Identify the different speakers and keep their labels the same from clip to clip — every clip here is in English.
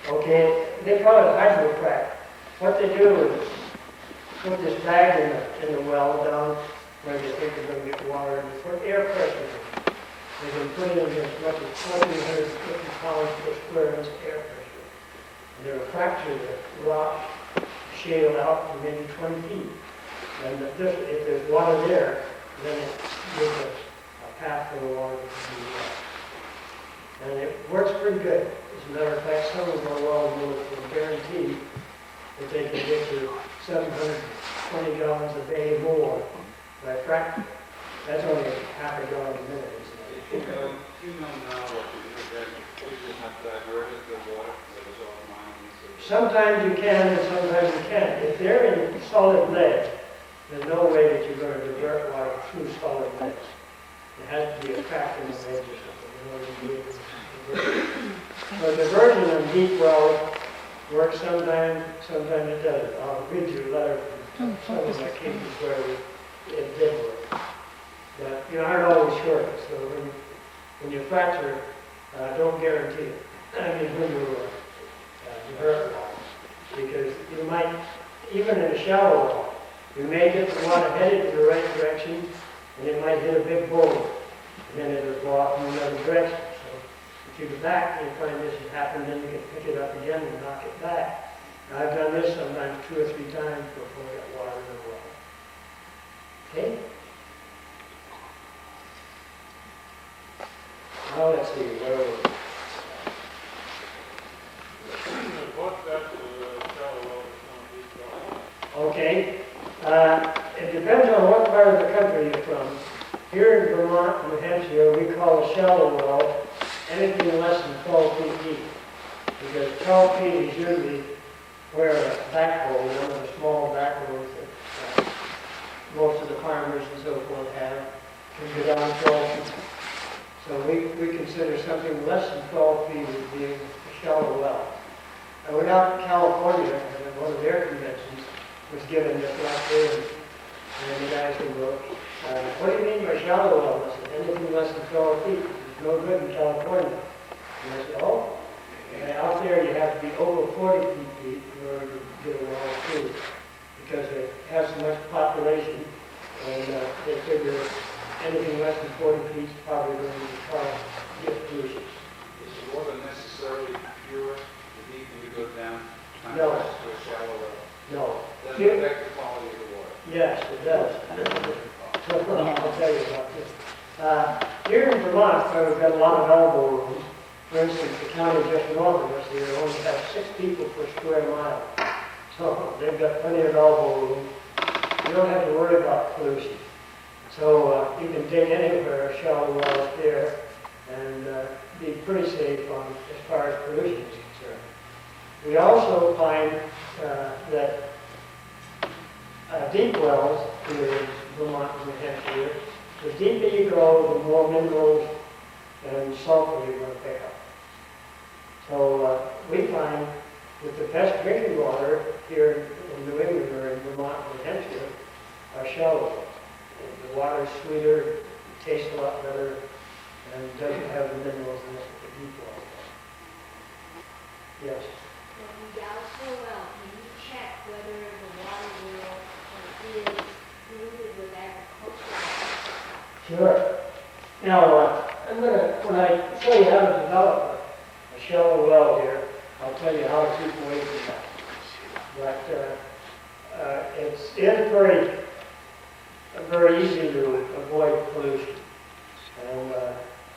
Speaker 1: Okay, they call it hydrofrac. What they do is put this bag in the well down where they think they're going to get water, and they put air pressure in it. They can put in as much as 1,450 pounds per square inch air pressure. And they'll fracture the rock shale out to maybe 20 feet. And if there's water there, then it gives us a path for the water to be well. And it works pretty good. As a matter of fact, some of our wells will guarantee that they can get to 720 gallons a day more by fracking. That's only half a gallon a minute.
Speaker 2: You know now what you do then, you have diverted the water that was all mined.
Speaker 1: Sometimes you can and sometimes you can't. If they're in solid lead, there's no way that you're going to divert water through solid lead. It has to be a crack in the ledge or something in order to be able to divert it. So diversion of deep wells works sometimes, sometimes it doesn't. I'll read you a letter from some of the cases where it did work. But you aren't always sure. So when you fracture, don't guarantee it. I mean, when you divert water, because you might, even in a shallow well, you may get the water headed in the right direction, and it might hit a big boulder, and then it'll go off in another direction. So if you go back and you find this has happened, then you can pick it up again and knock it back. Now, I've done this sometimes 2 or 3 times before I got water in the well. Okay? Now let's see, where are we? Okay. It depends on what part of the country you're from. Here in Vermont, New Hampshire, we call a shallow well anything less than 12 feet deep. Because 12 feet is usually where a backhoe, one of the small backhoes that most of the farmers and so forth have, can go down 12 feet. So we consider something less than 12 feet as being a shallow well. I went out to California, and at one of their conventions was given this last year, and the guys said, well, what do you mean by shallow well? I said, anything less than 12 feet. It's no good in California. And I said, oh, and out there you have to be over 40 feet deep in order to get a well through, because it has so much population, and they figure anything less than 40 feet is probably going to be hard to get pollution.
Speaker 2: Is the water necessarily pure the deeper you go down?
Speaker 1: No.
Speaker 2: To a shallow well?
Speaker 1: No.
Speaker 2: Does it affect the quality of the water?
Speaker 1: Yes, it does. I'll tell you about this. Here in Vermont, where we've got a lot of elbow room, for instance, the county just north of us here only has 6 people per square mile. So they've got plenty of elbow room. You don't have to worry about pollution. So you can dig anywhere, shallow wells there, and be pretty safe on as far as pollution is concerned. We also find that deep wells here in Vermont and New Hampshire, the deeper you go, the more minerals and sulfur you're going to pick up. So we find that the best drinking water here in New England or in Vermont and New Hampshire are shallow wells. The water is sweeter, it tastes a lot better, and doesn't have the minerals in it that the deep wells have. Yes?
Speaker 3: When you douse the well, can you check whether the water will is polluted with agricultural?
Speaker 1: Sure. Now, when I show you how to develop a shallow well here, I'll tell you how to keep away from that. But it's very easy to avoid pollution. And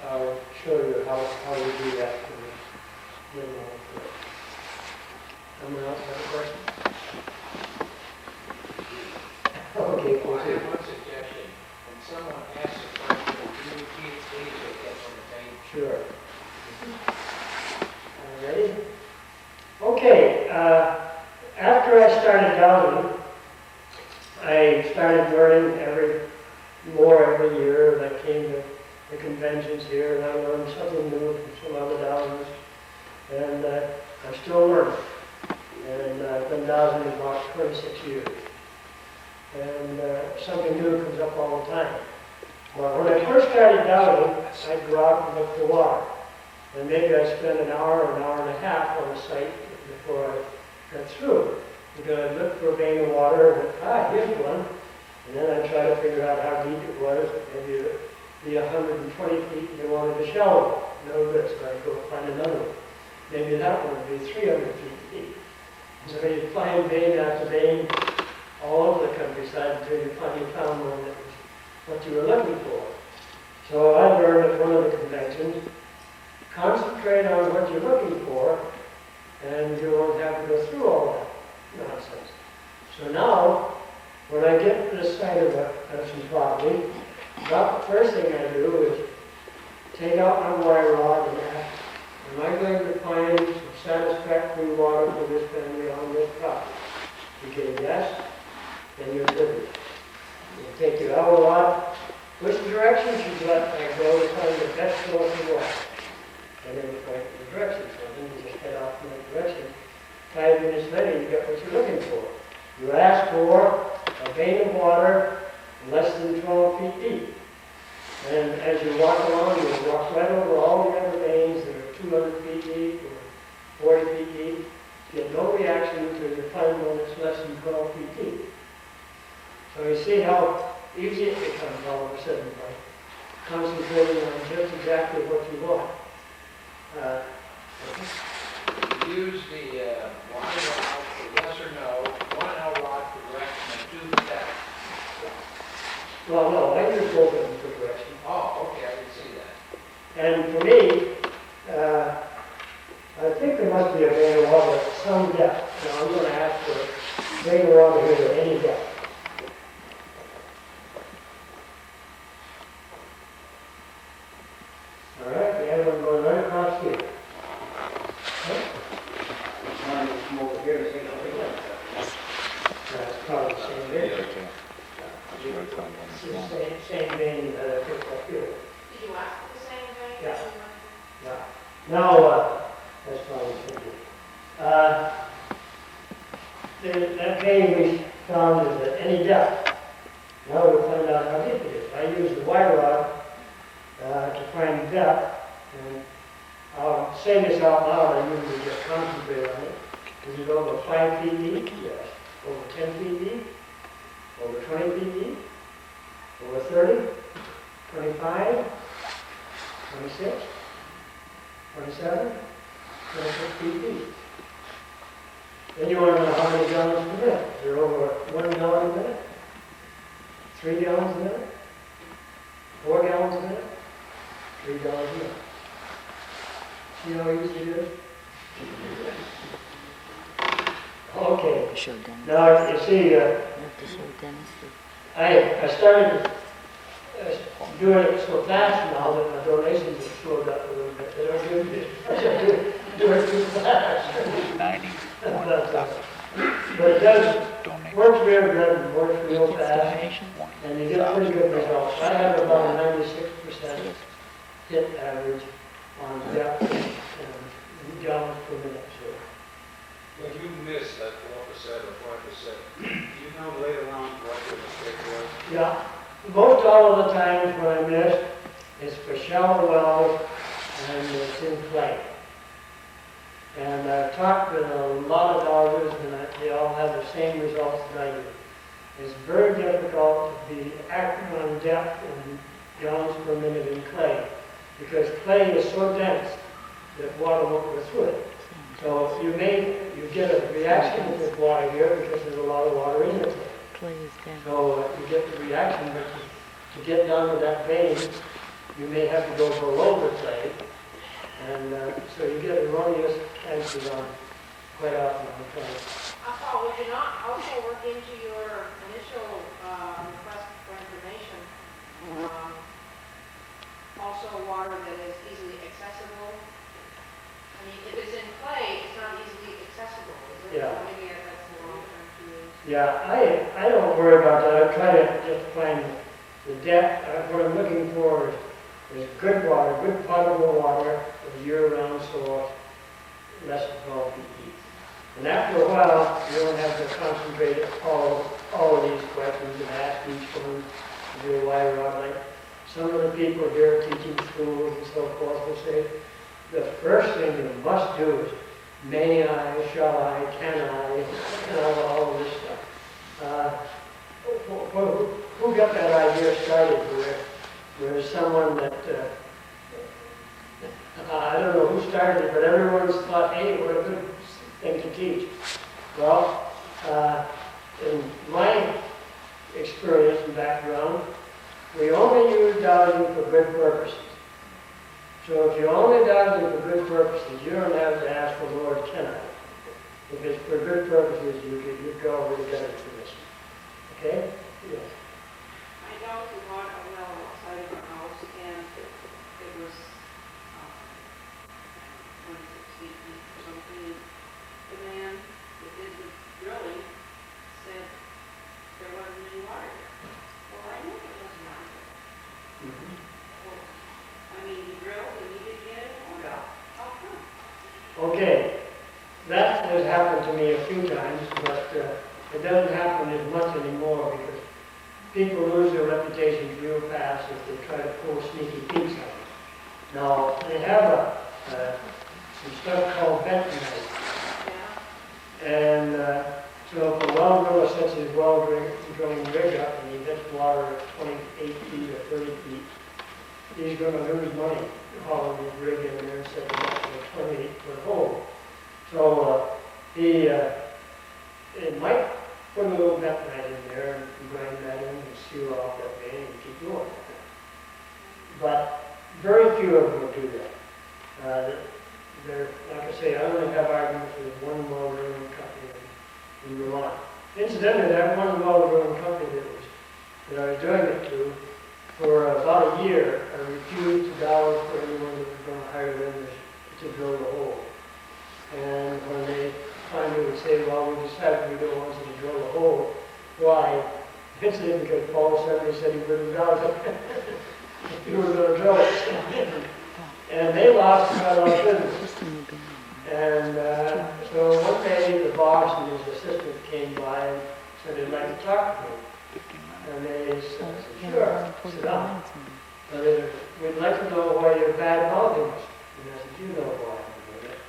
Speaker 1: I'll show you how we do that to the mineral. Someone else have a question? Okay,
Speaker 4: Well, I have one suggestion. When someone asks a question, can you repeat it, please, or get on the tape?
Speaker 1: Sure. Ready? Okay. After I started dowsing, I started learning more every year. And I came to the conventions here, and I learned something new from some other dowsers. And I'm still learning. And I've been dowsing about 26 years. And something new comes up all the time. Well, when I first started dowsing, I'd go out and look for water. And maybe I'd spend an hour and a half on a site before I got through. Because I looked for a vein of water, and here's one. And then I tried to figure out how deep it was. Maybe it'd be 120 feet, and they wanted a shallow. No good, so I go find another one. Maybe that one would be 300 feet deep. So you find vein after vein all over the countryside until you finally found one that was what you were looking for. So I learned at one of the conventions, concentrate on what you're looking for, and you won't have to go through all that nonsense. So now, when I get to the site of some property, about the first thing I do is take out my wire rod and ask, am I going to find some satisfactory water for this family on this property? If you get a yes, then you're good. You take your hour rod, which direction should you let that go to find the best source of water? And then you point in the direction, so then you just head off in that direction. 5 minutes later, you get what you're looking for. You ask for a vein of water less than 12 feet deep. And as you walk along, you walk right over all the other veins that are 200 feet deep or 40 feet deep. You get no reaction until you find one that's less than 12 feet deep. So you see how easy it becomes all of a sudden by concentrating on just exactly what you want.
Speaker 4: Use the one rod for yes or no, one rod for direction, and two for depth.
Speaker 1: Well, no, I use both of them for direction.
Speaker 4: Oh, okay, I can see that.
Speaker 1: And for me, I think there must be a vein of water at some depth. Now I'm going to ask for a vein of water here at any depth. All right, the other one going right across here. Okay. One is from over here, is that's probably the same vein. It's the same vein that I picked up here.
Speaker 3: Did you ask for the same thing?
Speaker 1: Yeah. Yeah. Now, that's probably simple. That vein we found is at any depth. Now we'll find out how deep it is. I use the wire rod to find depth, and I'll say this out loud. I usually just concentrate on it. Is it over 5 feet deep? Yes. Over 10 feet deep? Over 20 feet deep? Over 30? 25? 26? 27? 26 feet deep. Then you want to know how many gallons per minute. Is there over 1 gallon a minute? 3 gallons a minute? 4 gallons a minute? 3 gallons a minute. See how easy it is? Okay. Now you see, I started doing it so fast now that my donations have slowed up a little bit. They don't do it too fast. But it does works real good and works real fast, and you get pretty good results. I have about a 96% hit average on depth and gallons per minute. So.
Speaker 2: When you miss that 4% or 5%, do you know later on what your mistake was?
Speaker 1: Yeah, most all of the times when I miss, it's for shallow wells and it's in clay. And I've talked with a lot of dowsers and they all have the same results that I do. It's very difficult to be accurate on depth and gallons per minute in clay because clay is so dense that water won't go through it. So you get a reaction with water here because there's a lot of water in it. So you get the reaction, but to get down to that vein, you may have to go below the clay. And so you get erroneous answers on quite often on the clay.
Speaker 3: Paul, would you not also work into your initial request for information also water that is easily accessible? I mean, if it's in clay, it's not easily accessible, is it?
Speaker 1: Yeah.
Speaker 3: Maybe that's the wrong term to use.
Speaker 1: Yeah, I don't worry about that. I try to just find the depth. What I'm looking for is good water, good potable water, a year-round source, less than 12 feet deep. And after a while, you don't have to concentrate all of these questions and ask each one to do a wire rod. Like some of the people here teaching schools and so forth will say, the first thing you must do is may I, shall I, can I, and all of this stuff. Who got that idea started where someone that, I don't know who started it, but everyone's thought, hey, what a good thing to teach. Well, in my experience and background, we only use dowsing for good purposes. So if you only dowsing for good purposes, you don't have to ask the Lord, can I? If it's for good purposes, you've already got it for this. Okay? Yes.
Speaker 5: I know we bought a well outside of our house, and it was 26 feet deep or something. The man that did the drilling said there wasn't any water there. Well, I knew there was water there.
Speaker 1: Mhm.
Speaker 5: Well, I mean, he drilled and he didn't get it or no? How come?
Speaker 1: Okay. That has happened to me a few times, but it doesn't happen as much anymore because people lose their reputations real fast if they try to pull sneaky peeks on it. Now, they have some stuff called bentonite.
Speaker 5: Yeah.
Speaker 1: And so if a well driller sets his well drilling rig up and he hits water at 28 feet or 30 feet, he's going to lose money hauling his rig in there and setting it up to a 28-foot hole. So it might put a little bentonite in there and grind that in and seal off that vein and keep going. But very few of them will do that. Like I say, I only have arguments with one well drilling company in Vermont. Incidentally, that one well drilling company that I was doing it to, for about a year, I refused to douse for anyone that was going to hire them to drill the hole. And when they finally would say, well, we decided we don't want you to drill the hole, why? It's because Paul said he wouldn't douse it if he was going to drill it. And they lost quite a lot of business. And so one day the boss and his assistant came by and said they'd like to talk to me. And they said, sure, sit down. So we'd like to know why you're bad mouthing us. And I said, you know why I'm doing it.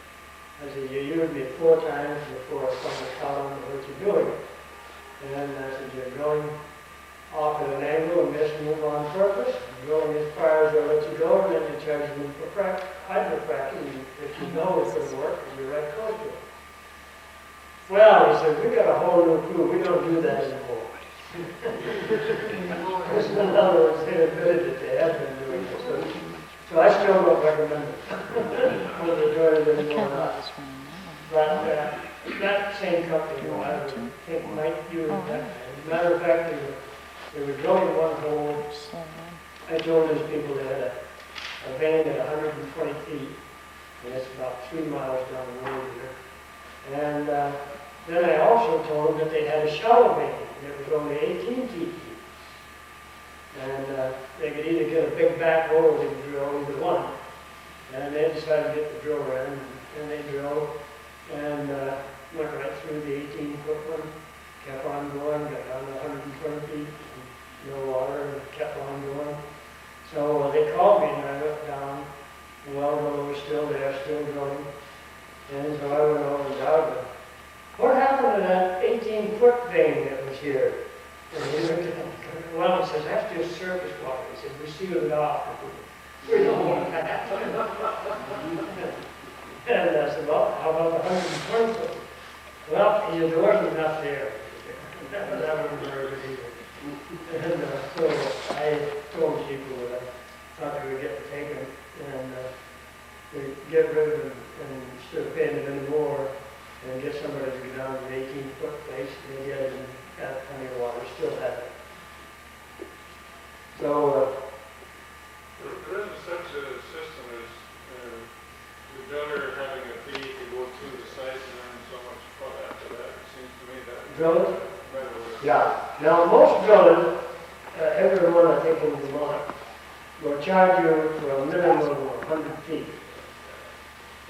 Speaker 1: I said, you used me 4 times before I found out what you're doing. And I said, you're going off at an angle and missing them on purpose. You're going as far as they'll let you go, and then you charge them for hydrofracking. If you know it's going to work, and you're right close to it. Well, he said, we got a whole new crew. We don't do that anymore. This is another one they admitted that they had been doing it. So I still don't recommend it. Whether they're doing it anymore or not. But that same company, I think might use that. As a matter of fact, they were drilling one hole. I told those people they had a vein at 120 feet, and it's about 3 miles down the road here. And then I also told them that they had a shallow vein, and it was only 18 feet deep. And they could either get a big back hole or they could drill either one. And they decided to get the driller in, and they drilled, and went right through the 18-foot one, kept on going, got down to 120 feet, no water, and kept on going. So they called me, and I looked down, the well driller was still there, still drilling. And so I went over and down it. What happened to that 18-foot vein that was here? And he looked at the well and says, that's just surface water. He said, we sealed it off. We don't want that. And I said, well, how about the 120 foot? Well, there wasn't enough there. That wasn't very good either. And so I told people that I thought they would get taken and to get rid of them and instead of paying them anymore and get somebody to go down to the 18-foot place and get it and got plenty of water, still had it. So
Speaker 2: There isn't such a system as the driller having a fee to go through the site and earn so much fun after that. It seems to me that
Speaker 1: drillers?
Speaker 2: better way.
Speaker 1: Yeah. Now most drillers, everyone I think in Vermont, will charge you for a minimum of 100 feet.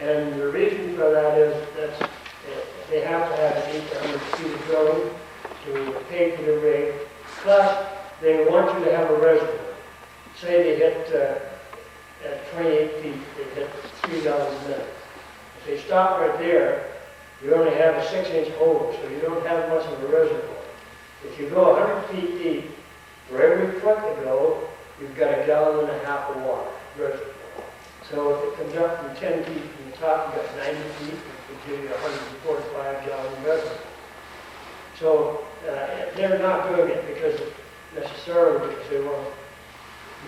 Speaker 1: And the reason for that is that they have to have at least 100 feet of drilling to pay for the rig. Plus, they want you to have a reservoir. Say they hit at 28 feet, they hit $3 a minute. If they stop right there, you only have a 6-inch hole, so you don't have much of a reservoir. If you go 100 feet deep, for every foot you go, you've got a gallon and a half of water reservoir. So if it comes up from 10 feet from the top, you've got 90 feet, it would give you a 145 gallon reservoir. So they're not doing it necessarily because they want to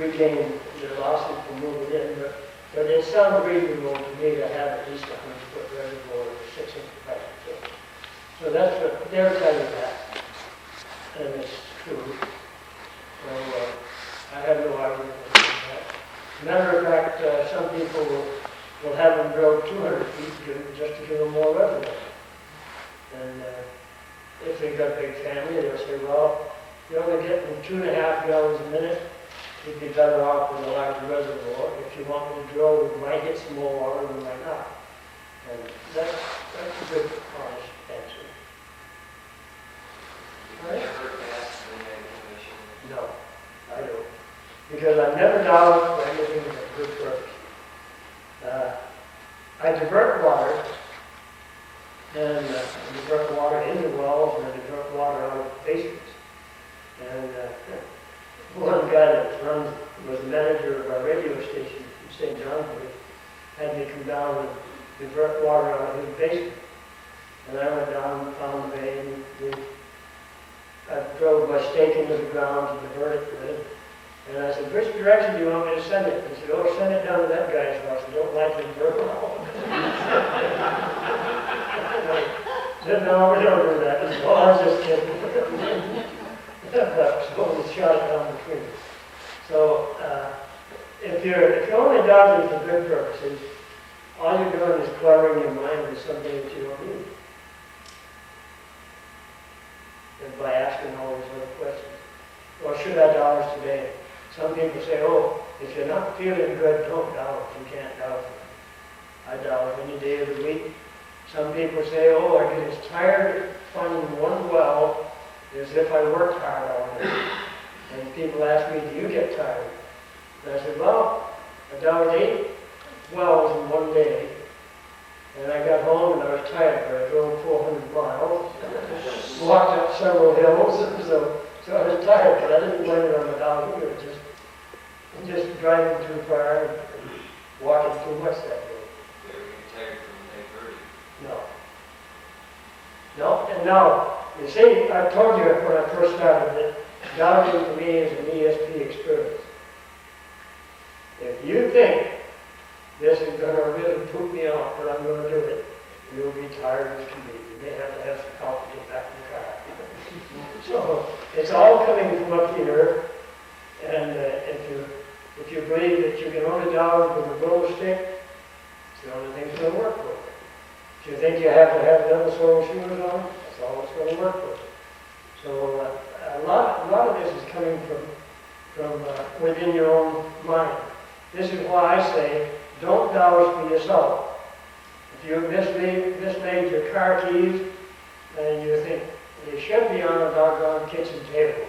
Speaker 1: regain their losses from moving in, but it sounds reasonable to me to have at least a 100-foot reservoir with a 6-inch pipe. So that's what they're telling that, and it's true. So I have no argument with that. Matter of fact, some people will have them drill 200 feet just to give them more reservoir. And if they've got a big family, they'll say, well, you're only getting 2.5 gallons a minute. You'd be better off with a larger reservoir. If you want me to drill, we might get some more water, we might not. And that's a good, honest answer. All right? No, I don't. Because I've never doubted for anything but good purpose. I divert water, and I divert water into wells, and I divert water out of basements. And one guy that was manager of our radio station in St. John's had me come down and divert water out of his basement. And I went down and found the vein, and I drove my stake into the ground to divert it with. And I said, which direction do you want me to send it? He said, oh, send it down to that guy's house. I don't like him very well. I said, no, we don't do that. He said, well, I was just kidding. So we shot it down between. So if you're only dodging for good purposes, all you're doing is cluttering your mind with something that you don't need. And by asking all these other questions. Well, should I dollars today? Some people say, oh, if you're not feeling good, don't dollars. You can't dollars. I dollars any day of the week. Some people say, oh, I get as tired of finding one well as if I worked hard on it. And people ask me, do you get tired? And I said, well, I dolled 8 wells in one day. And I got home and I was tired, but I drove 400 miles, walked up several hills, so I was tired, but I didn't blame it on the dog either. Just driving too far and walking too much that day.
Speaker 6: They were getting tired from day 30.
Speaker 1: No. No, and now, you see, I told you when I first started that dowsing to me is an ESP experience. If you think this is going to really poop me off, but I'm going to do it, you'll be tired as can be. You may have to have some help to get back in the car. So it's all coming from up here, and if you believe that you can only douse with a glow stick, it's the only thing that's going to work for you. If you think you have to have double sole shoes on, that's all that's going to work for you. So a lot of this is coming from within your own mind. This is why I say, don't douse for yourself. If you mismade your car keys, and you think they should be on a doggone kitchen table,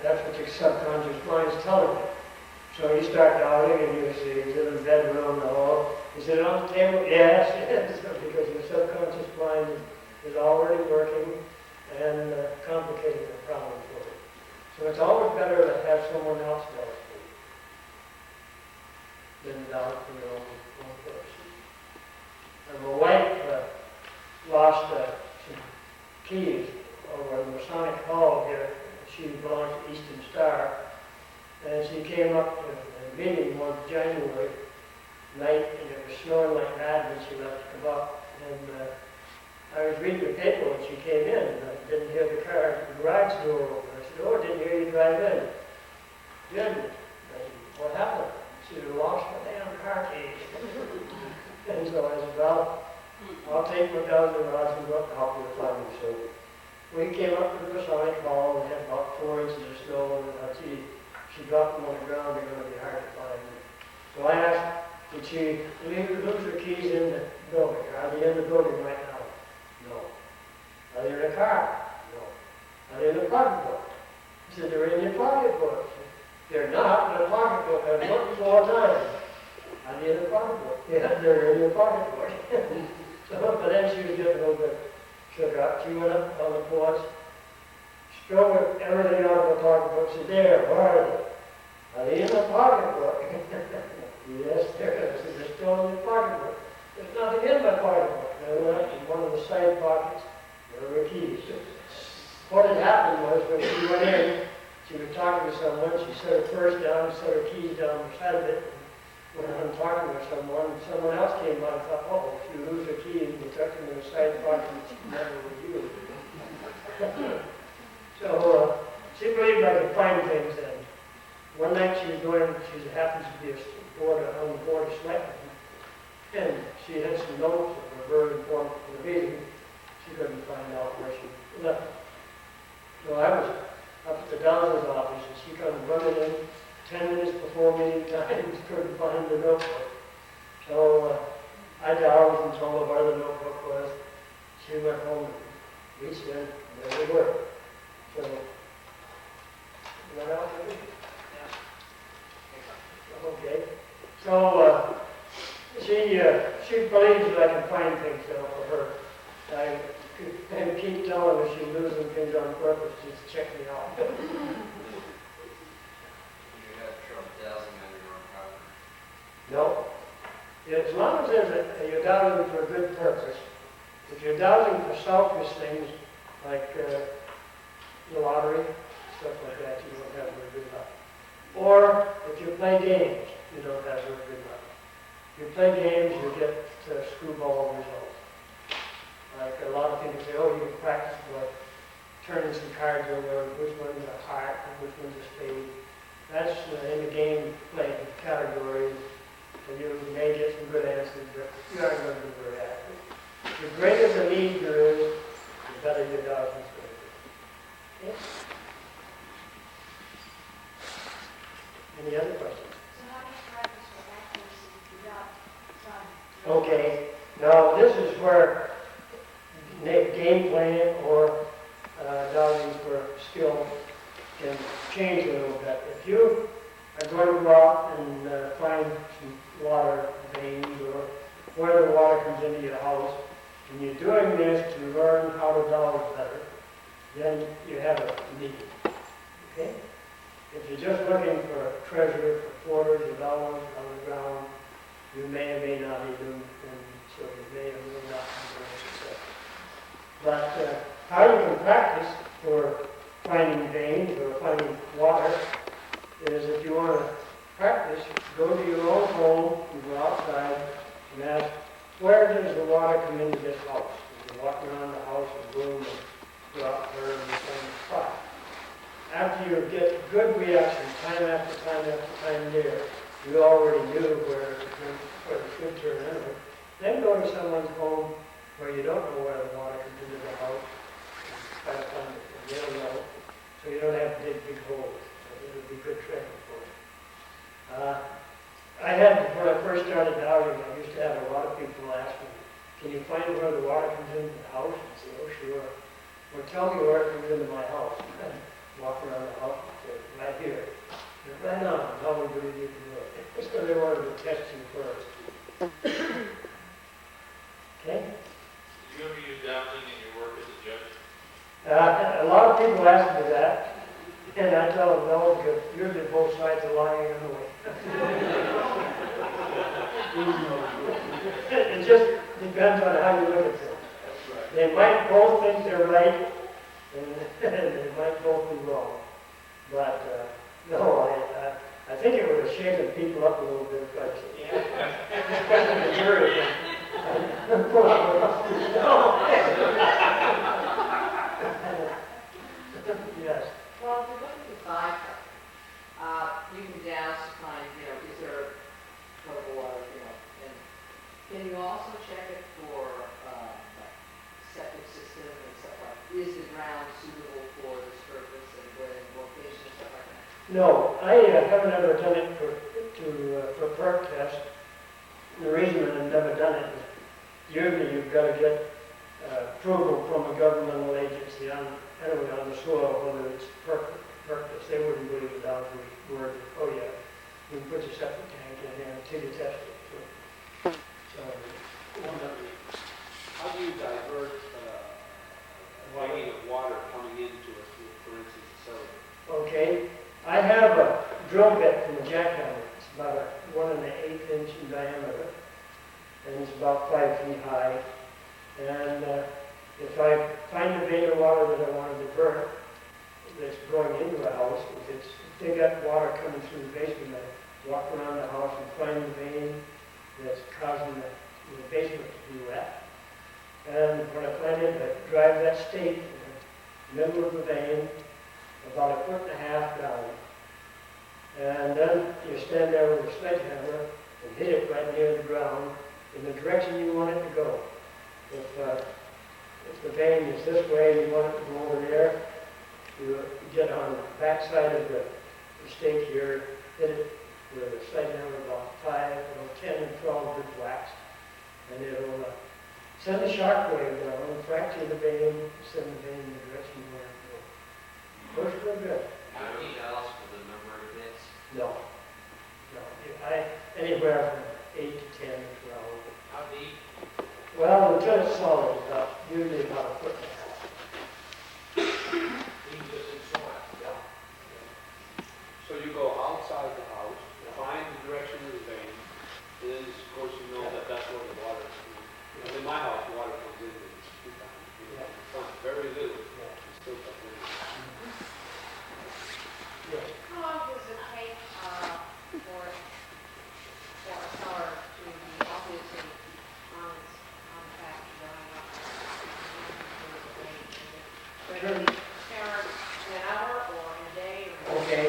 Speaker 1: that's what your subconscious mind is telling you. So you start doubting and you see, is it in the bedroom? No. Is it on the table? Yes, yes, because your subconscious mind is already working and complicating the problem for you. So it's always better to have someone else do it for you than doubt for your own purposes. And my wife lost some keys over in the Masonic Hall here. She belongs to Eastern Star. And she came up to a meeting one January night, and it was snowing like mad when she left to come up. And I was reading the paper when she came in, and I didn't hear the garage door open. I said, oh, I didn't hear you drive in. Didn't. I said, what happened? She said, I lost my damn car keys. And so I said, well, I'll take my dozen rods and go up and help you find them. So we came up to the Masonic Hall, and had about 4 inches of snow, and she dropped them on the ground, they're going to be hard to find. So I asked, did she lose her keys in the building? Are they in the building right now? No. Are they in the car? No. Are they in the pocketbook? He said, they're in your pocketbook. They're not in the pocketbook. I've looked 4 times. on the other pocketbook. Yeah, they're in your pocketbook. So, but then she was getting a little bit shook up. She went up on the porch, stroked everything out of the pocketbook, said, there, where are they? Are they in the pocketbook? Yes, there is. They're still in the pocketbook. There's nothing in my pocketbook. They went up in one of the side pockets. There were keys. What had happened was when she went in, she was talking to someone. She set her purse down, set her keys down beside of it. When I'm talking with someone else came by and thought, oh, if you lose your keys, you took them in the side pocket, she never would use. So she believed I could find things then. One night she was going, she happens to be on the board of selectmen, and she had some notes that were very important for the meeting. She couldn't find out where she left them. So I was up at the Dowsing office, and she come running in 10 minutes before meeting time, couldn't find the notebook. So I dialed and told her where the notebook was. She went home and reached in, and there they were. So, what else? Okay. So she believes that I can find things though for her. I and keep telling her she's losing things on purpose just to check me out.
Speaker 6: You have trouble dowsing on your own property.
Speaker 1: No. As long as you're dowsing for a good purpose. If you're dowsing for selfish things like the lottery, stuff like that, you don't have very good luck. Or if you play games, you don't have very good luck. If you play games, you get screwball results. Like a lot of people say, oh, you can practice by turning some cards over, which one's a heart and which one's a spade. That's in the game playing category, and you may get some good answers, but you aren't going to be very accurate. The greater the lead there is, the better your dowsing's going to be. Okay? Any other questions?
Speaker 3: So how do you practice for accuracy without trying?
Speaker 1: Okay, now this is where game plan or dowsing for skill can change a little bit. If you are going to go out and find some water veins or where the water comes into your house, and you're doing this to learn how to douse better, then you have a need. Okay? If you're just looking for treasure, for quarters or dollars on the ground, you may or may not be doing, and so you may or may not be doing success. But how you can practice for finding veins or finding water is if you want to practice, go to your own home, you go outside and ask, where does the water come into this house? You walk around the house and boom, and go out there and you find a spot. After you get good reaction, time after time after time there, you already knew where it should turn anyway. Then go to someone's home where you don't know where the water comes into the house. Try to find it, and they'll know, so you don't have to dig big holes. It'll be good training for you. When I first started dowsing, I used to have a lot of people ask me, can you find where the water comes into the house? And say, oh, sure. Well, tell me where it comes into my house. Walk around the house and say, right here. And right on, how we believe you can do it. So they wanted to test you first. Okay?
Speaker 2: Did you ever use dowsing in your work as a judge?
Speaker 1: A lot of people ask me that, and I tell them no, because usually both sides are lying anyway. It just depends on how you look at things. They might both think they're right, and they might both be wrong. But no, I think it would have shaken people up a little bit, but especially the jury. Yes.
Speaker 5: Well, if you're looking to buy something, you can douse to find, is there potable water, and can you also check it for, like, septic system and stuff like, is the ground suitable for this purpose and good location and stuff like that?
Speaker 1: No, I haven't ever done it for perk test. The reason I've never done it is usually you've got to get approval from a governmental agency on the soil, whether it's perk test. They wouldn't believe it out of the word, oh yeah, you can put your septic tank in there until you test it. So,
Speaker 7: How do you divert a vein of water coming into it, for instance, a cellar?
Speaker 1: okay, I have a drill bit from a jackhammer. It's about a 1 1/8 inch in diameter, and it's about 5 feet high. And if I find a vein of water that I want to divert, that's going into a house, if they got water coming through the basement, I walk around the house and find the vein that's causing the basement to be wet. And when I find it, I drive that stake in the middle of the vein, about 1.5 feet down. And then you stand there with a sledgehammer and hit it right near the ground in the direction you want it to go. If the vein is this way and you want it to go over there, you get on the back side of the stake here, hit it with a sledgehammer about 10 and 12 good whacks, and it'll send a shock wave down, fracture the vein, send the vein in the direction you want it to go. Works real good.
Speaker 6: How many else for the number of hits?
Speaker 1: No. Anywhere from 8 to 10 to 12.
Speaker 4: How deep?
Speaker 1: Well, until it's solid, usually about 1.5 feet.
Speaker 4: Even just in soil.
Speaker 1: Yeah.
Speaker 7: So you go outside the house, find the direction of the vein, and then of course you know that that's where the water is coming. And in my house, water comes in and it's too down. It's very little, it's still comes in.
Speaker 1: Yes.
Speaker 5: How long does it take for a cellar to be obviously on track to drying up? Ready to start in an hour or in a day or?
Speaker 1: Okay.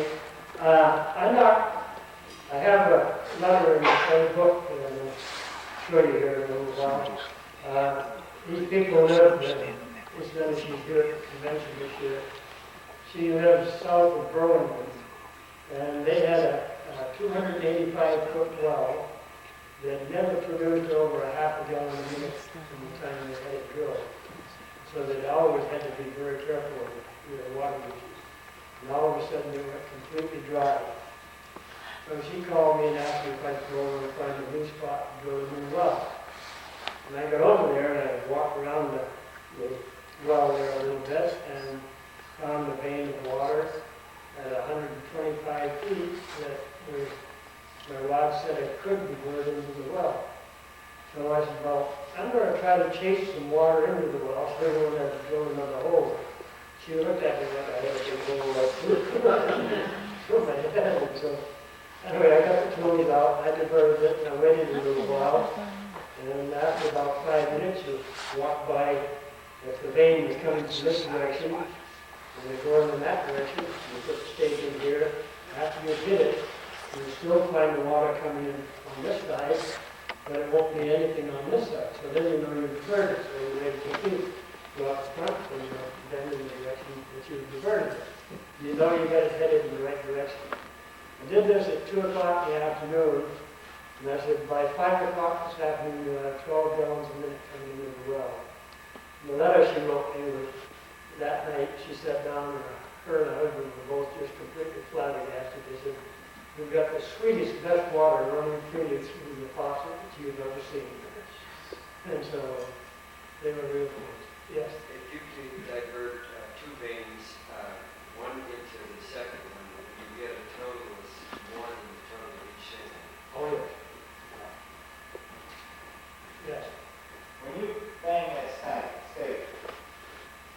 Speaker 1: I have a letter in the same book that I'm going to show you here in a little while. These people live, this lady, she's here at the convention this year. She lives south of Burlington, and they had a 285-foot well that never produced over a half a gallon a minute from the time they had it drilled. So they always had to be very careful with their water uses. And all of a sudden they went completely dry. So she called me and asked me if I could go over and find a new spot to drill a new well. And I got over there and I walked around the well there a little bit and found a vein of water at 125 feet that was, my rod said it could be poured into the well. So I said, well, I'm going to try to chase some water into the well so we won't have to drill another hole. She looked at me like I had a big hole through my head. So anyway, I got the tools out, I diverted it, and I waited a little while. And after about 5 minutes, you walk by, if the vein is coming from this direction, and they're going in that direction, you put the stake in here. After you hit it, you still find the water coming in on this side, but it won't be anything on this side. So then you know you've diverted it, so you're ready to compete. Go out the front, and you bend in the direction that you've diverted it. You know you got it headed in the right direction. I did this at 2 o'clock in the afternoon, and I said, by 5 o'clock this afternoon, you'll have 12 gallons a minute coming into the well. And the letter she wrote me was, that night, she sat down, and her and her husband were both just completely flabbergasted. They said, we've got the sweetest, best water running freely through the faucet that you've ever seen. And so they were real pleased. Yes?
Speaker 6: If you can divert two veins, one into the second one, you get a total of one in the total of each end.
Speaker 1: Oh, yes. Yes.
Speaker 8: When you bang that stake,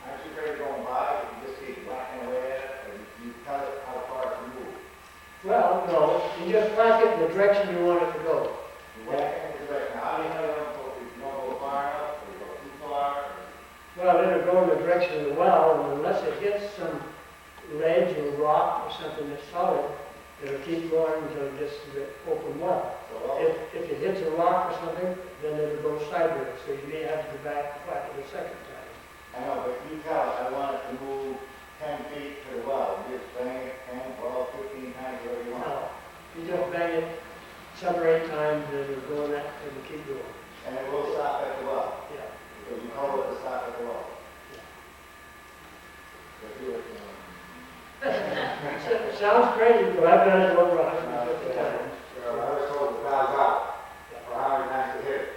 Speaker 8: aren't you afraid of going by, you just keep whacking away at it, or you tell it how far to move?
Speaker 1: Well, no, you just whack it in the direction you want it to go.
Speaker 8: You whack it in the direction, how do you know you don't go far enough, or you go too far?
Speaker 1: Well, it'll go in the direction of the well, and unless it hits some ledge or rock or something that's solid, it'll keep going until it gets to the open well. If it hits a rock or something, then it'll go sideways, so you may have to go back and whack it a second time.
Speaker 8: I know, but you tell it, I want it to move 10 feet to the well, you just bang it 10, 12, 15 times, whatever you want.
Speaker 1: No, you just bang it 7 or 8 times, and it'll go in that, and it'll keep going.
Speaker 8: And it will stop at the well,
Speaker 1: Yeah.
Speaker 8: because you told it to stop at the well.
Speaker 1: Yeah.
Speaker 8: But you were,
Speaker 1: Sounds crazy, but I've done it over 150 times.
Speaker 8: I was told to valve out, or how many times to hit it.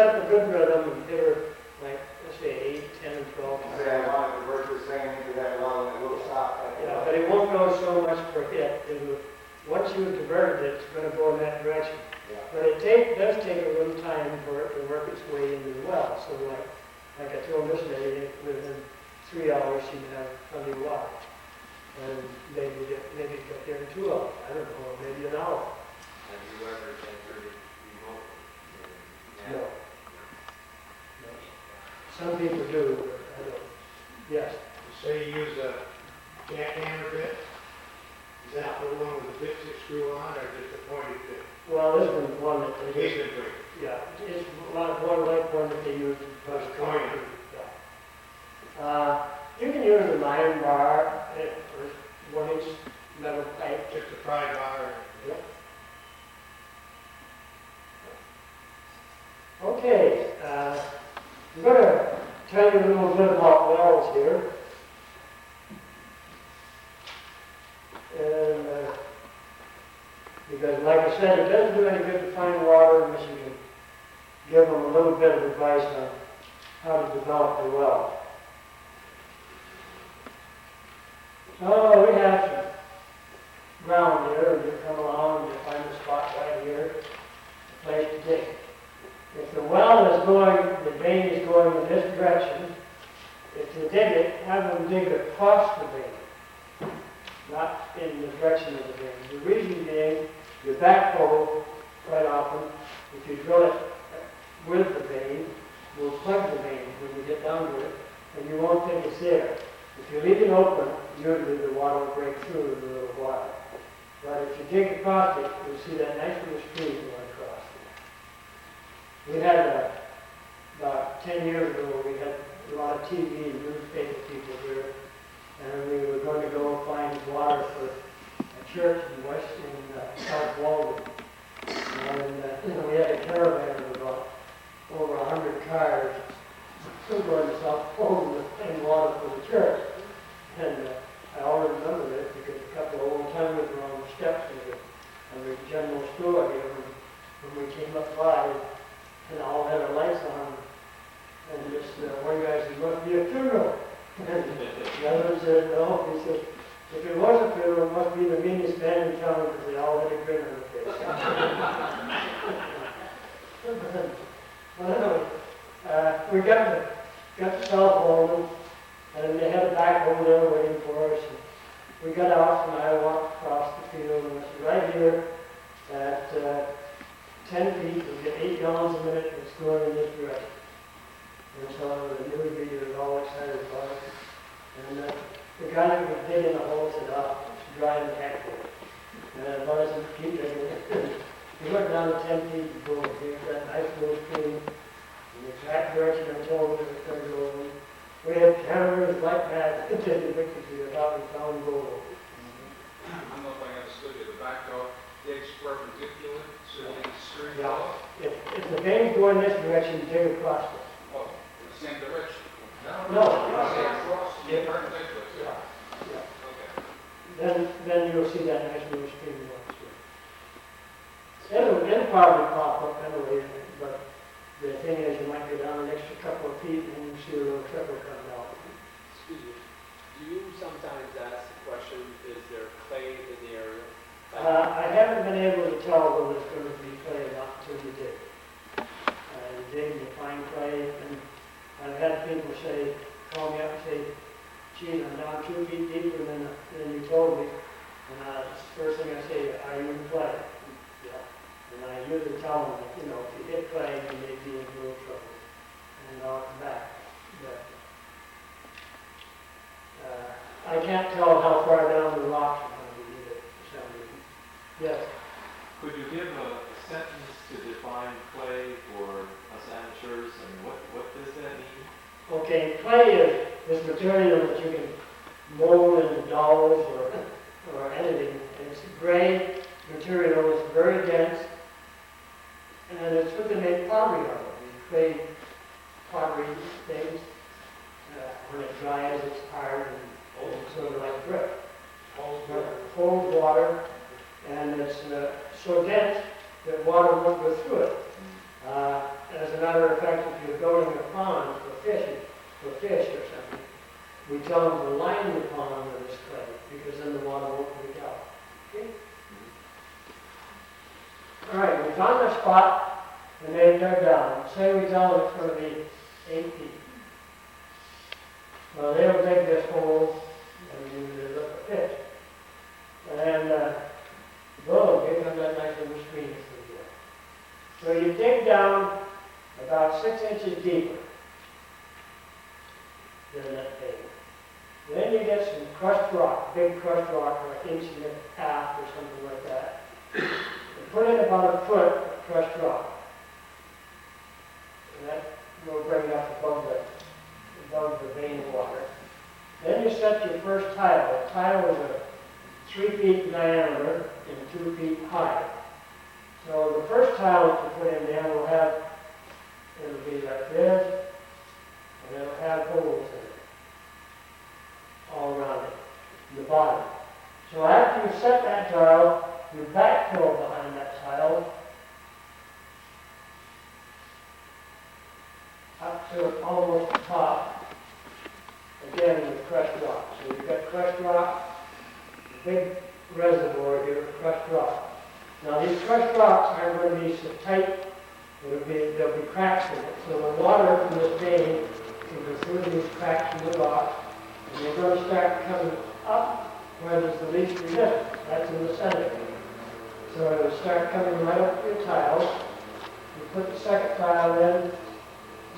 Speaker 1: set up a good rhythm and give her, like, let's say 8, 10, 12
Speaker 8: Say I
Speaker 1: times.
Speaker 8: wanted to work this thing into that well and it will stop.
Speaker 1: Yeah, but it won't go so much per hit. Once you've diverted it, it's gonna go in that direction.
Speaker 8: Yeah.
Speaker 1: But it does take a little time for it to work its way into the well. So like I told this lady, within 3 hours she'd have plenty of water. And maybe get there in 2 hours, I don't know, or maybe an hour.
Speaker 6: Have you ever entered remotely?
Speaker 1: No. No. Some people do, but I don't. Yes.
Speaker 9: Say you use a jackhammer bit, is that the one with the bits that screw on, or just a pointed bit?
Speaker 1: Well, this one's one that they use.
Speaker 9: Engagement ring.
Speaker 1: Yeah, it's one like one that they use to push concrete. Yeah. You can use an iron bar or 1-inch metal pipe.
Speaker 9: Just a pry bar.
Speaker 1: Yep. Okay, I'm going to tell you a little bit about wells here. And because, like I said, it doesn't do any good to find water unless you can give them a little bit of advice on how to develop the well. So we have some ground here, and you come along and you find a spot right here, a place to dig. If the well is going, the vein is going in this direction, if you dig it, have them dig across the vein, not in the direction of the vein. The reason being, your backhoe, quite often, if you drill it with the vein, will plug the vein when you get down to it, and you won't think it's there. If you leave it open, usually the water will break through in a little while. But if you dig across it, you'll see that nice little stream going across. We had, about 10 years ago, we had a lot of TV and newspaper people here, and we were going to go find water for a church in South Walden. And we had a caravan of about over 100 cars still going to South Walden to find water for the church. And I always remember this because a couple of old timers were on the steps of the general store here when we came up by, and all had our lights on. And this one guy said, "Must be a funeral." And the other said, "No." He said, "If it was a funeral, it must be the meanest man in town because they all had a grin on their face." Well, anyway, we got to South Walden, and they had a backhoe there waiting for us. And we got out, and I walked across the field, and it's right here at 10 feet. We get 8 gallons a minute. It's going in this direction. And so the news media was all excited about it. And the guy that was digging the hole said, it's dry and active. And I advised him to keep digging it. He went down to 10 feet and boom, here's that nice little stream in the exact direction I told him it was going to go in. We had cameras like that taking pictures of it, how we found gold.
Speaker 2: I don't know if I understood you. The backhoe digs perpendicular, so you can straight
Speaker 1: Yeah.
Speaker 2: off.
Speaker 1: If the veins go in this direction, dig across it.
Speaker 2: Oh, the same direction.
Speaker 1: No.
Speaker 2: Across,
Speaker 1: Yeah.
Speaker 2: perpendicular.
Speaker 1: Yeah.
Speaker 2: Okay.
Speaker 1: Then you'll see that nice little stream going through. It'll probably pop up anyway, but the thing is, you might go down an extra couple of feet and you see a little trickle come down.
Speaker 7: Excuse me, do you sometimes ask the question, is there clay in the area?
Speaker 1: I haven't been able to tell whether it's going to be clay or not until you dig. You dig and you find clay, and I've had people call me up and say, "Geez, I'm down 2 feet deeper than you told me." And the first thing I say, "Are you in clay?" Yeah. And I usually tell them that, if you hit clay, you may be in a little trouble. And I'll come back. But I can't tell how far down the rocks are going to be either, for some reason. Yes.
Speaker 10: Could you give a sentence to define clay for us amateurs, and what does that mean?
Speaker 1: Okay, clay is this material that you can mold into dolls or anything. And it's a gray material, it's very dense, and it's what they make pottery out of. These clay pottery things. When it dries, it's hard and sort of like brick. Holds water, and it's so dense that water won't go through it. as a matter of fact, if you're building a pond for fish or something, we tell them to line the pond with this clay, because then the water won't leak out. Okay? All right, we found the spot, and they dug down. Say we tell them it's going to be 8 feet. Well, they'll dig this hole, and you look at fish. And boom, here comes that nice little stream through there. So you dig down about 6 inches deeper than that pavement. Then you get some crushed rock, big crushed rock, like inch and a half or something like that. You put in about 1 foot of crushed rock. And that will bring it up above the vein of water. Then you set your first tile. The tile is a 3 feet in diameter and 2 feet high. So the first tile that you put in there will have, it'll be like this, and it'll have holes in it, all around it, in the bottom. So after you set that tile, you backfill behind that tile up to almost the top, again with crushed rock. So you've got crushed rock, big reservoir here of crushed rock. Now these crushed rocks aren't going to be so tight, there'll be cracks in it. So the water from this vein will go through these cracks in the rock, and they're going to start coming up where there's the least resistance. That's in the center. So it'll start coming right up your tile. You put the second tile in,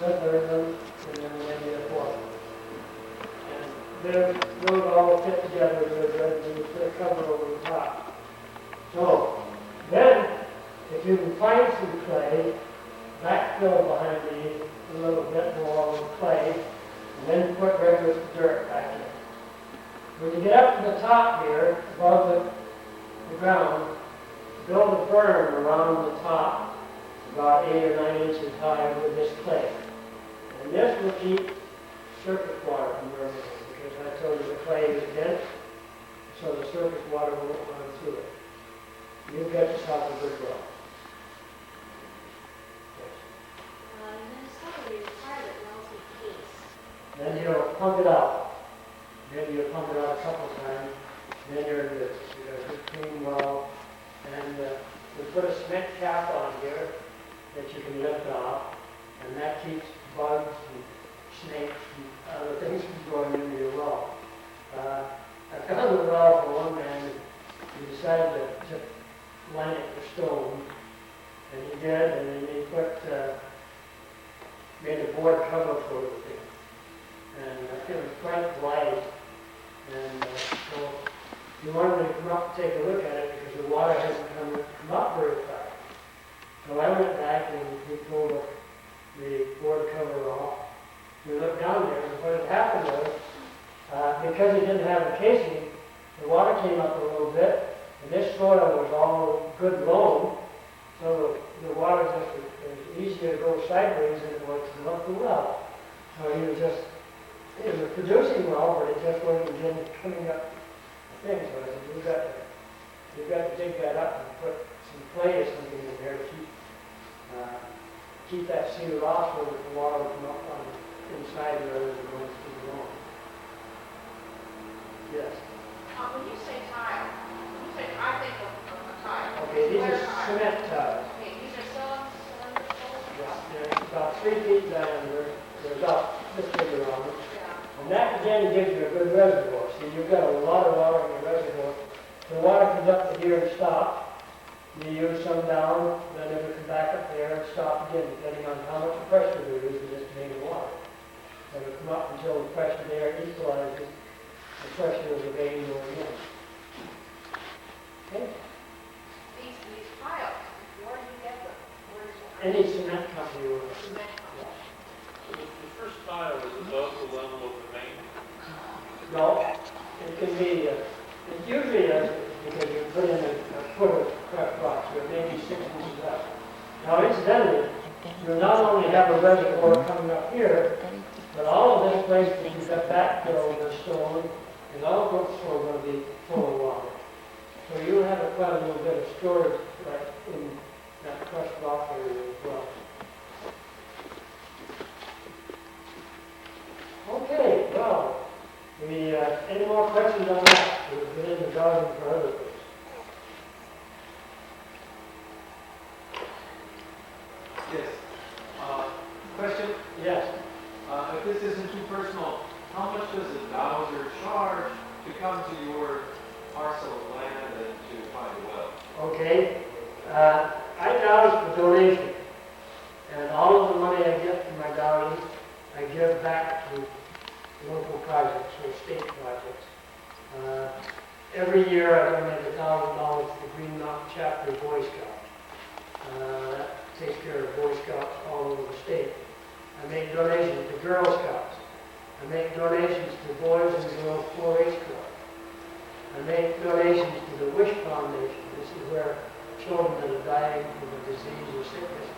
Speaker 1: the third one, and then the fourth. Those all fit together with good, and you put a cover over the top. So, then, if you can find some clay, backfill behind these a little bit more with clay, and then put regular dirt back in. When you get up to the top here, above the ground, build a berm around the top, about 8 or 9 inches high with this clay. And this will keep surface water from running in. Because I told you the clay is dense, so the surface water won't run through it. You'll get yourself a good well.
Speaker 3: And then some of these private wells with case.
Speaker 1: Then you'll pump it out. Maybe you'll pump it out a couple times. Then you're in this good clean well. And we put a cement cap on here that you can lift off. And that keeps bugs and snakes and other things from going into your well. I found a well for one man, he decided to line it with stone, and he did, and then he made a board cover for the thing. And it was quite wide, and so he wanted to come up and take a look at it because the water hasn't come up very far. So I went back and he pulled the board cover off. We looked down there, and what had happened was, because he didn't have a casing, the water came up a little bit, and this soil was all good loam, so the water just was easier to go sideways than it was to come up the well. So it was a producing well, but it just wasn't coming up the thing. So I said, you've got to dig that up and put some clay or something in there to keep that sealed off so that the water will come up on inside rather than going through the lawn. Yes.
Speaker 5: When you say tile, I think of a tile.
Speaker 1: Okay, these are
Speaker 5: Square tile.
Speaker 1: cement tiles.
Speaker 5: Okay, these are cylindrical?
Speaker 1: Yeah, they're about 3 feet diameter. They're about this big around them.
Speaker 5: Yeah.
Speaker 1: And that again gives you a good reservoir. See, you've got a lot of water in your reservoir. The water comes up to here and stops. You use some down, then it will come back up there and stop again, depending on how much pressure there is in this main water. So it'll come up until the pressure there equalizes the pressure of the vein going in. Okay?
Speaker 5: These tiles, where do you get them? Where is it?
Speaker 1: Any cement company will.
Speaker 5: Cement company.
Speaker 2: So the first tile is above the level of the main.
Speaker 1: No, it can be, it usually is because you put in a foot of crushed rock, so it may be 6 inches up. Now incidentally, you not only have a reservoir coming up here, but all of this place that you've got backfilled with stone is also going to be full of water. So you'll have quite a little bit of storage right in that crushed rock area as well. Dowsing for other things.
Speaker 10: Yes. Question,
Speaker 1: Yes,
Speaker 10: if this isn't too personal, how much does a dowser charge to come to your parcel of land and to find a well?
Speaker 1: okay. I douse for donation, and all of the money I get from my dowsing, I give back to local projects or state projects. Every year I donate $1,000 to the Green Mountain Chapter of Boy Scouts. That takes care of Boy Scouts all over the state. I make donations to Girl Scouts. I make donations to Boys and Girls 4-H Club. I make donations to the Wish Foundation. This is where children that are dying from a disease or sickness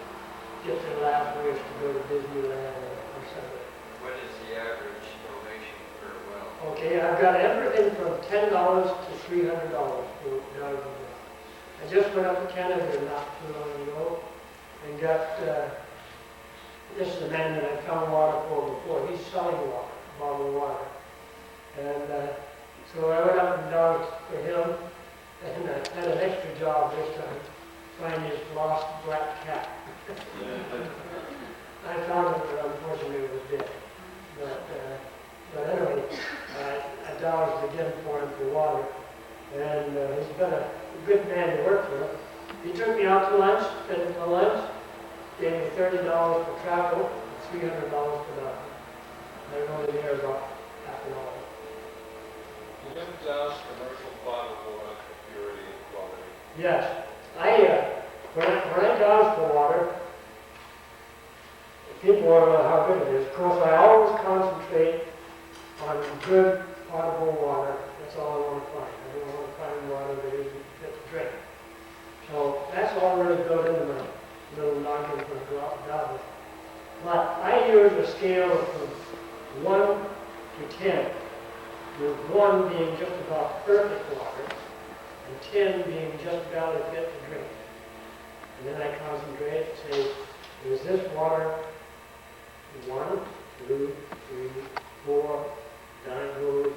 Speaker 1: get their last wish to go to Disneyland or something.
Speaker 6: What is the average donation per well?
Speaker 1: Okay, I've got everything from $10 to $300 for dowsing. I just went up to Canada not too long ago and got, this is the man that I found water for before. He's selling water, bottled water. And so I went up and down for him, and I had an extra job this time, find his lost black cat. I found it, but unfortunately it was dead. But anyway, I doused again for him for water, and he's been a good man to work for. He took me out to lunch, fed me for lunch, gave me $30 for travel, and $300 for that. I was only there about half an hour.
Speaker 2: You didn't douse commercial bottled water for purity and quality.
Speaker 1: Yes, when I douse for water, people want to know how good it is. Of course, I always concentrate on good potable water. That's all I want to find. I don't want to find water that isn't fit to drink. So that's already built into my little noggin for dousing. But I use a scale from 1 to 10, with 1 being just about perfect water, and 10 being just barely fit to drink. And then I concentrate and say, is this water 1, 2, 3, 4, down good,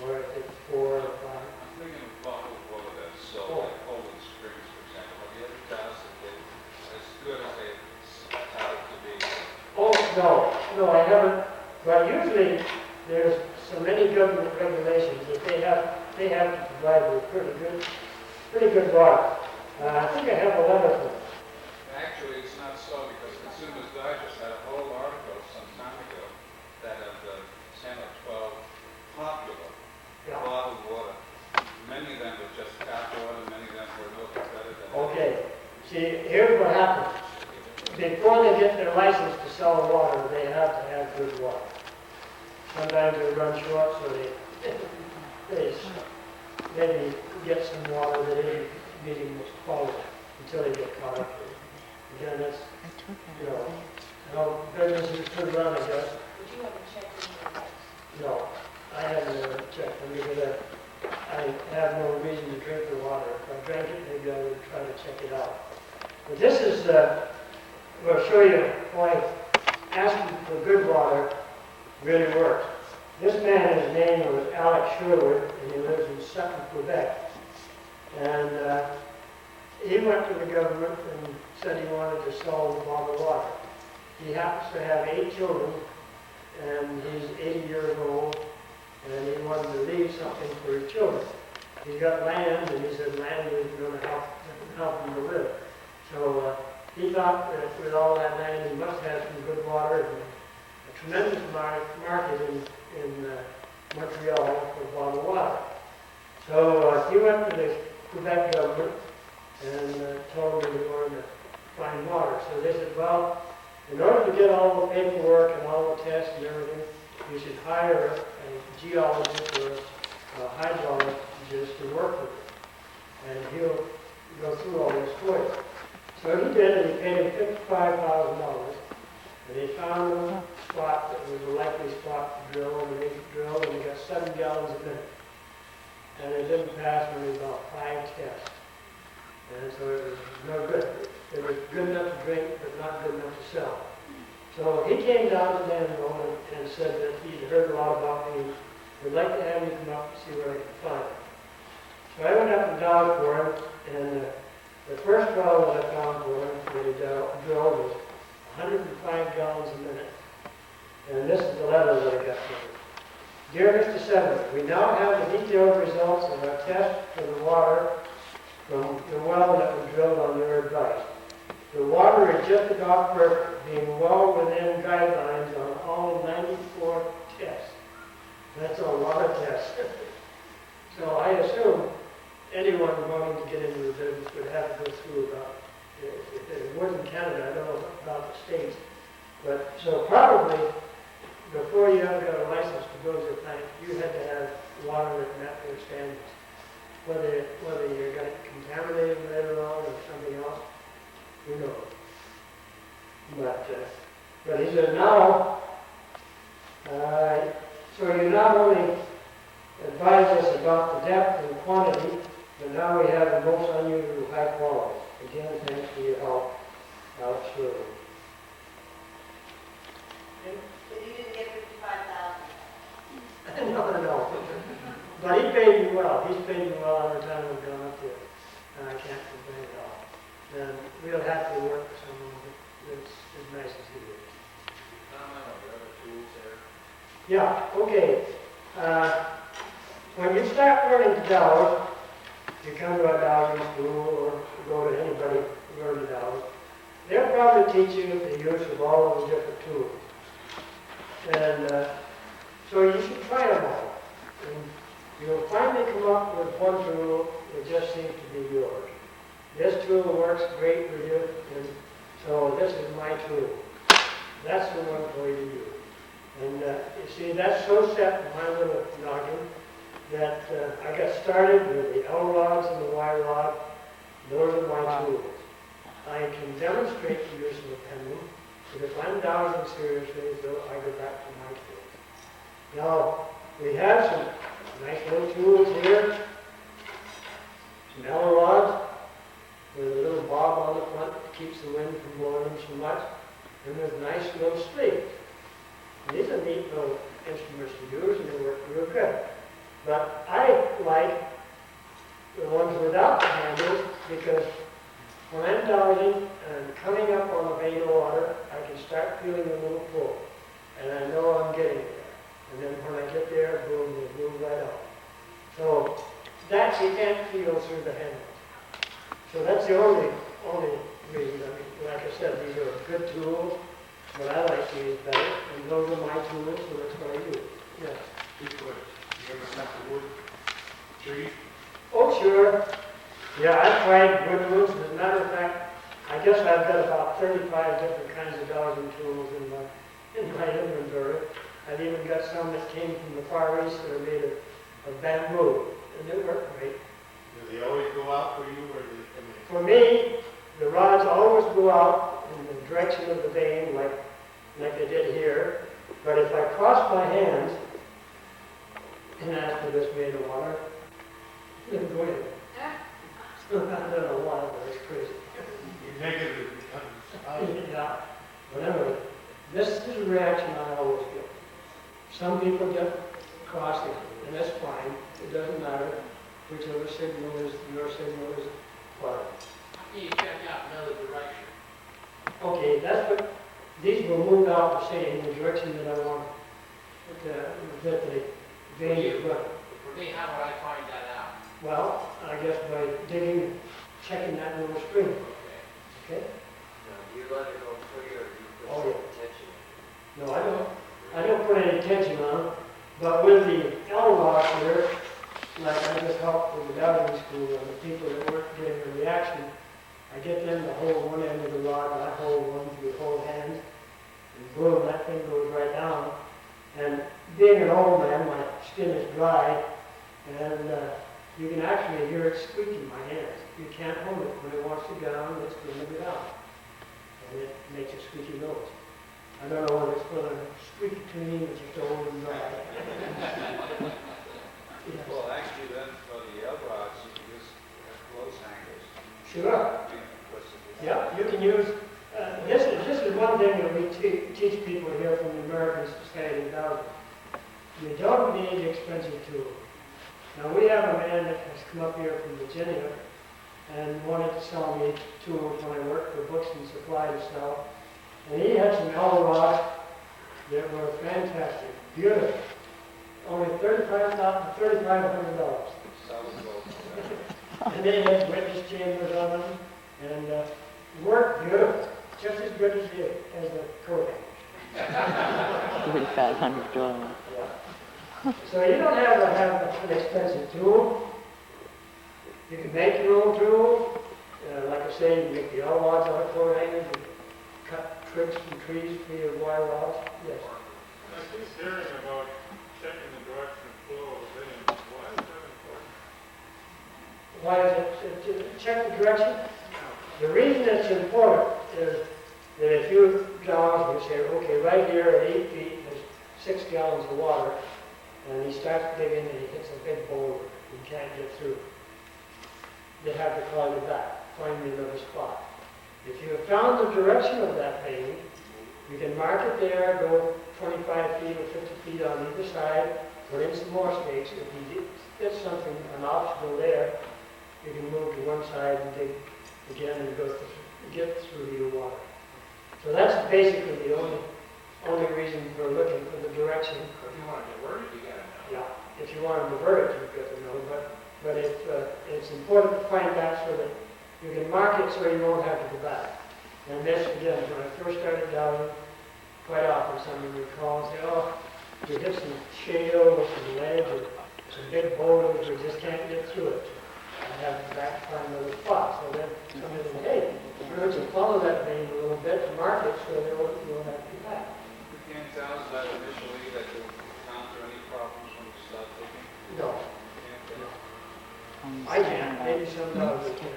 Speaker 1: or if it's 4 or 5?
Speaker 2: I'm thinking of bottled water that's sold like Poland Springs, for example. Have you ever doused it as good as they tout it to be?
Speaker 1: Oh, no, I haven't. But usually there's so many government regulations that they have to provide with pretty good water. I think I have a letter from them.
Speaker 2: Actually, it's not so, because Consumers Digest had a whole article some time ago that of the 10 or 12 popular
Speaker 1: Yeah.
Speaker 2: bottled water. Many of them were just tap water, many of them were a little bit better than that.
Speaker 1: Okay, see, here's what happens. Before they get their license to sell water, they have to have good water. Sometimes they run short, so they maybe get some water that isn't meeting this quality until they get caught up with it. Again, that's, businesses turn around, I guess.
Speaker 3: But you haven't checked in your rights.
Speaker 1: No, I haven't checked them because I have no reason to drink the water. If I drank it, maybe I would try to check it out. But this is, we'll show you why asking for good water really works. This man, his name was Alex Sherwood, and he lives in Sutton, Quebec. And he went to the government and said he wanted to sell the bottled water. He happens to have 8 children, and he's 80 years old, and he wanted to leave something for his children. He's got land, and he said land is going to help him to live. So he thought that with all that land, he must have some good water, and a tremendous market in Montreal for bottled water. So he went to the Quebec government and told them he wanted to find water. So they said, well, in order to get all the paperwork and all the tests and everything, you should hire a geologist or a hydrologist to work with you. And he'll go through all this for you. So he did, and he paid him $55,000. And they found a spot that was a likely spot to drill, and they drilled, and they got 7 gallons a minute. And it didn't pass only about 5 tests. And so it was no good. It was good enough to drink, but not good enough to sell. So he came down to Danville and said that he'd heard a lot about me. Would like to have you come up and see what I can find. So I went up and down for him, and the first well that I found for him that he drilled was 105 gallons a minute. And this is the letter that I got from him. Dear Mr. Senator, we now have the detailed results of our test for the water from the well that was drilled on your advice. The water is just about perfect, being well within guidelines on all 94 tests. That's a lot of tests. So I assume anyone wanting to get into the business would have to go through about, if it was in Canada, I don't know about the States. But so probably before you ever got a license to build your plant, you had to have water that met their standards. Whether you got it contaminated later on or something else, who knows? But he said now, so you not only advise us about the depth and quantity, but now we have the most unusual high quality. Again, thanks for your help. Alex Shirley.
Speaker 11: So you didn't get 55,000?
Speaker 1: No. But he paid me well. He's paid me well every time we've gone up there. And I can't complain at all. And we'll have to work with someone that's as nice as he is.
Speaker 4: Comment on the other tools there?
Speaker 1: Yeah, okay. When you start learning to douse, you come to a dowsing school or go to anybody who learns to douse, they'll probably teach you the use of all of the different tools. And so you should try them all. And you'll finally come up with one tool that just seems to be yours. This tool works great for you, and so this is my tool. That's the one for you to use. And you see, that's so set in my little noggin that I got started with the L rods and the Y rod. Those are my tools. I can demonstrate the use of a pendulum, but if I'm dowsing seriously, so I go back to my tools. Now, we have some nice little tools here. Some L rods with a little bob on the front that keeps the wind from blowing them so much. And there's nice little sleeves. These are neat little instruments to use, and they work real good. But I like the ones without the handles because when I'm dowsing and coming up on a vein of water, I can start feeling a little pull. And I know I'm getting there. And then when I get there, boom, they move right out. So that you can't feel through the handles. So that's the only reason. I mean, like I said, these are good tools, but I like these better. And those are my tools, so that's what I use. Yeah.
Speaker 9: Good question. You ever cut the wood tree?
Speaker 1: Oh, sure. Yeah, I've tried wood woods. As a matter of fact, I guess I've got about 35 different kinds of dowsing tools in my inventory. I've even got some that came from the Far East that are made of bamboo, and they work great.
Speaker 9: Do they always go out for you, or do they come in?
Speaker 1: For me, the rods always go out in the direction of the vein, like they did here. But if I cross my hands and after this vein of water, they go in. I don't know why, but it's crazy.
Speaker 9: You negative becomes
Speaker 1: Yeah. But anyway, this is a reaction I always get. Some people get crossing, and that's fine. It doesn't matter whichever signal is your signal is what.
Speaker 4: You check out another direction.
Speaker 1: Okay, that's what these will move out the same in the direction that I want that the vein is running.
Speaker 4: For me, how would I find that out?
Speaker 1: Well, I guess by digging, checking that little string.
Speaker 4: Okay.
Speaker 1: Okay?
Speaker 6: Now, do you let it go free, or do you put
Speaker 1: Oh,
Speaker 6: some
Speaker 1: yeah.
Speaker 6: tension?
Speaker 1: No, I don't put any tension on it, but with the L rods here, like I just helped with the dowsing school, and the people that weren't getting a reaction, I get them to hold one end of the rod, and I hold one with both hands, and boom, that thing goes right down. And being an old man, my skin is dry, and you can actually hear it squeaking in my hands. You can't hold it. When it wants to go down, it's going to go down. And it makes a squeaky noise. I don't know whether it's going to squeak clean or just old and dry. Yes.
Speaker 12: Well, actually then, for the L rods, you can just have close hangers.
Speaker 1: Sure. Yeah, you can use, this is one thing that we teach people here from the American Society of Dowsing. You don't need expensive tools. Now, we have a man that has come up here from Virginia and wanted to sell me tools when I worked for Books and Supply to sell. And he had some Eldorado that were fantastic, beautiful. Only $3,500. And they had witness chambers on them, and worked beautiful, just as good as the coat.
Speaker 13: $3,500.
Speaker 1: So you don't have to have an expensive tool. You can make your own tool. Like I say, you can make the L rods out of coat hangers, you cut twigs from trees for your wire rods. Yes.
Speaker 2: I keep hearing about checking the direction of flow of the vein. Why is that important?
Speaker 1: Why is it to check the direction? The reason it's important is that if you dog, you say, okay, right here at 8 feet, there's 6 gallons of water, and he starts digging and he hits a big boulder, he can't get through. You have to call you back, find me another spot. If you have found the direction of that vein, you can mark it there, go 25 feet or 50 feet on either side, put in some more stakes. If you hit something, an obstacle there, you can move to one side and dig again and get through your water. So that's basically the only reason for looking for the direction.
Speaker 4: If you want to divert it, you gotta know.
Speaker 1: Yeah, if you want to divert it, you've got to know. But if, it's important to find that so that you can mark it so you won't have to go back. And this, again, when I first started dowsing, quite often someone would call and say, oh, you hit some shale or some ledge or some big boulders, we just can't get through it. I have to back find another spot. So then somebody said, hey, why don't you follow that vein a little bit to mark it so you won't have to be back.
Speaker 12: You can't tell us that initially that you'll encounter any problems when you start digging?
Speaker 1: No, I can't. Maybe some dogs can.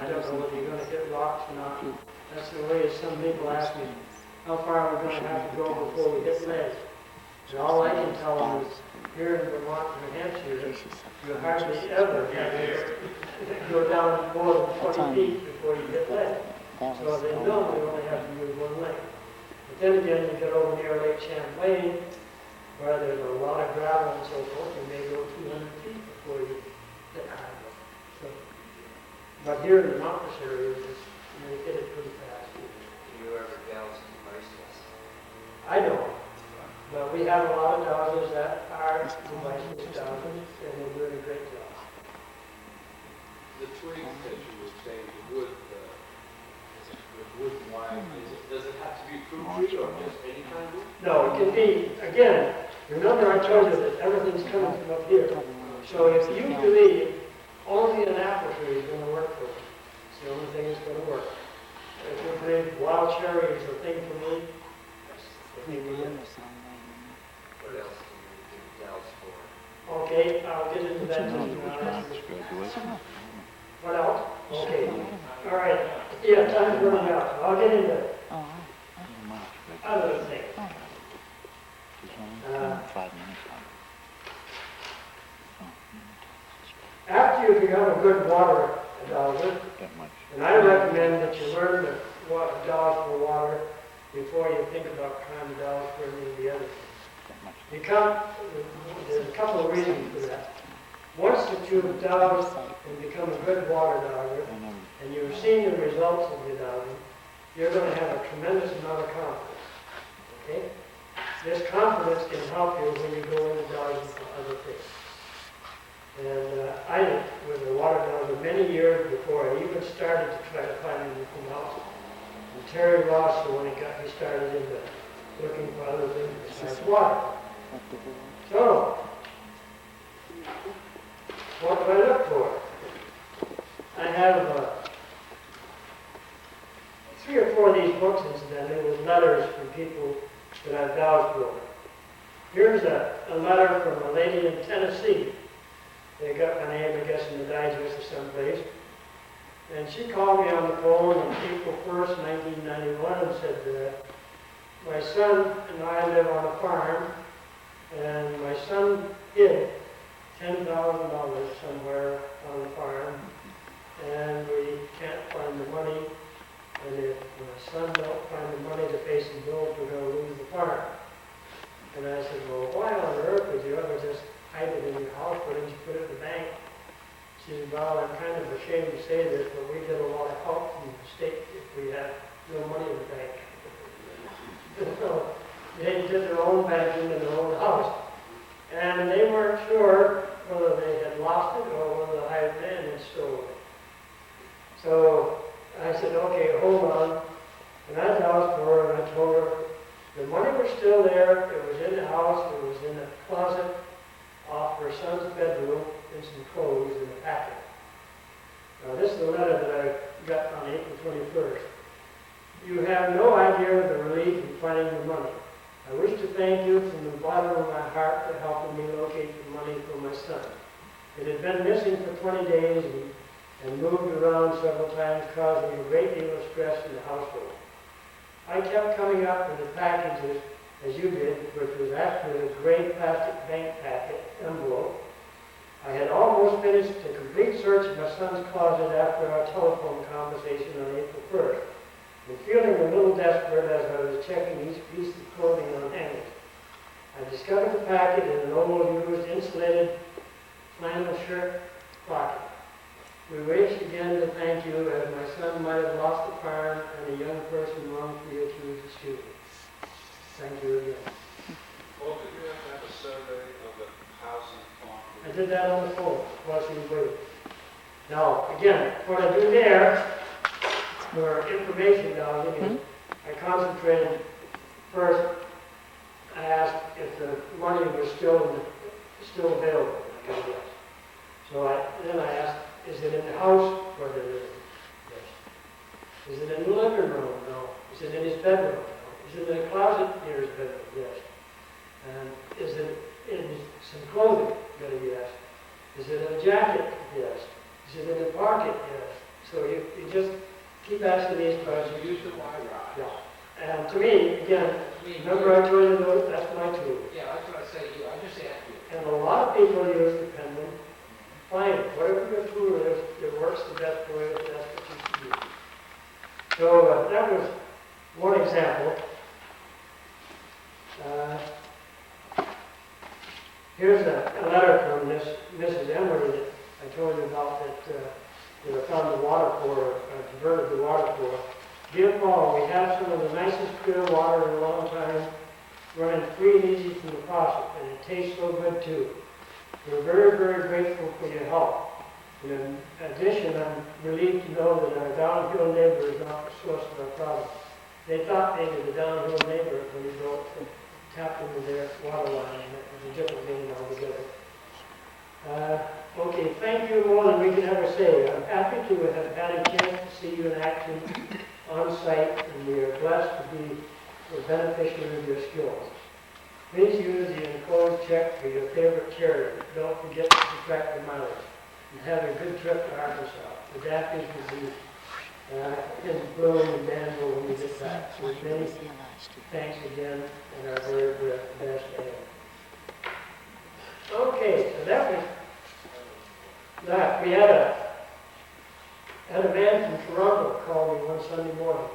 Speaker 1: I don't know whether you're going to hit rocks or not. That's the way some people ask me, how far are we going to have to go before we hit ledge? And all I can tell them is, here in Vermont, New Hampshire, you hardly ever have to go down more than 20 feet before you hit ledge. So they normally only have to use one leg. But then again, you get over near Lake Champlain, where there's a lot of gravel and so forth, you may go 200 feet before you hit high. So, but here in the mountainous areas, you get it pretty fast.
Speaker 6: Do you ever douse the priceless?
Speaker 1: I don't. But we have a lot of dowsers that are licensed dowsers, and they're doing a great job.
Speaker 7: The twigs that you were saying, the wood wire, does it have to be fruit tree or just any kind of wood?
Speaker 1: No, it can be, again, remember I told you that everything's coming from up here. So if you believe only an apple tree is going to work for you, it's the only thing that's going to work. If you believe wild cherry is the thing for me, that's the thing for you.
Speaker 6: What else do you douse for?
Speaker 1: Okay, I'll get into that. What else? Okay. All right. Yeah, time's running out. I'll get into other things. After you become a good water dowser, and I recommend that you learn to dowse for water before you think about trying to dowse for any of the other things. There's a couple of reasons for that. Once that you've dowsed and become a good water dowser, and you've seen the results of your dowsing, you're going to have a tremendous amount of confidence. Okay? This confidence can help you when you go into dowsing for other things. And I was a water dowser many years before I even started to try to find anything else. And Terry Ross, when he got me started into looking for other things besides water. So, what do I look for? I have 3 or 4 of these books, incidentally, with letters from people that I've dowsed for. Here's a letter from a lady in Tennessee. They got my name, I guess, in the digest or someplace. And she called me on the phone on April 1st, 1991, and said, my son and I live on a farm, and my son hid $10,000 somewhere on the farm, and we can't find the money, and if my son don't find the money to pay some bills, we're going to lose the farm. And I said, well, why on earth would you ever just hide it in your house, why don't you put it in the bank? She said, well, I'm kind of ashamed to say this, but we get a lot of help from the state if we have no money in the bank. So they did their own banking in their own house. And they weren't sure whether they had lost it or whether the hired man had stolen it. So I said, okay, hold on. And I talked to her and I told her the money was still there. It was in the house. It was in the closet off her son's bedroom and some clothes in the packet. Now this is the letter that I got on April 21st. You have no idea of the relief in finding the money. I wish to thank you from the bottom of my heart for helping me locate the money for my son. It had been missing for 20 days and moved around several times, causing a great deal of stress in the household. I kept coming up with the packages, as you did, which was actually a gray plastic bank packet envelope. I had almost finished a complete search of my son's closet after our telephone conversation on April 1st. And feeling a little desperate as I was checking each piece of clothing on hangers, I discovered the packet in an old used insulated flannel shirt pocket. We wish again to thank you, as my son might have lost the farm and a young person wrongfully accused of stealing. Thank you again.
Speaker 12: Well, did you have to have a survey of the house and farm?
Speaker 1: I did that on the phone while she was waiting. Now, again, what I do there for information dowsing is I concentrated first. I asked if the money was still available. I guess yes. So then I asked, is it in the house where they're living? Yes. Is it in the living room? No. Is it in his bedroom? No. Is it in the closet near his bedroom? Yes. And is it in some clothing? Got a yes. Is it in a jacket? Yes. Is it in a pocket? Yes. So you just keep asking these questions.
Speaker 4: Use the wire rod.
Speaker 1: Yeah. And to me, again, remember I told you that's my tool.
Speaker 4: Yeah, that's what I say to you. I just ask you.
Speaker 1: And a lot of people use the pendulum. Fine, whatever your tool is, it works the best for you, that's what you should use. So that was one example. Here's a letter from Mrs. Emery that I told you about that found the water pour, diverted the water pour. Dear Paul, we have some of the nicest clear water in a long time, running free and easy from the faucet, and it tastes so good too. We're very, very grateful for your help. In addition, I'm relieved to know that our downhill neighbor is not the source of our problem. They thought maybe the downhill neighbor, when he built, tapped into their water line, and it was a different thing altogether. Okay, thank you more than we can ever say. I'm happy to have had a chance to see you in action on site, and we are blessed to be the beneficiary of your skills. Please use the enclosed check for your favorite charity. Don't forget to subtract the mileage. And have a good trip to Arkansas. The Daffys will be in bloom and Danville when we get back. So many thanks again, and our very best day. Okay, so that was that. We had a man from Toronto call me one Sunday morning.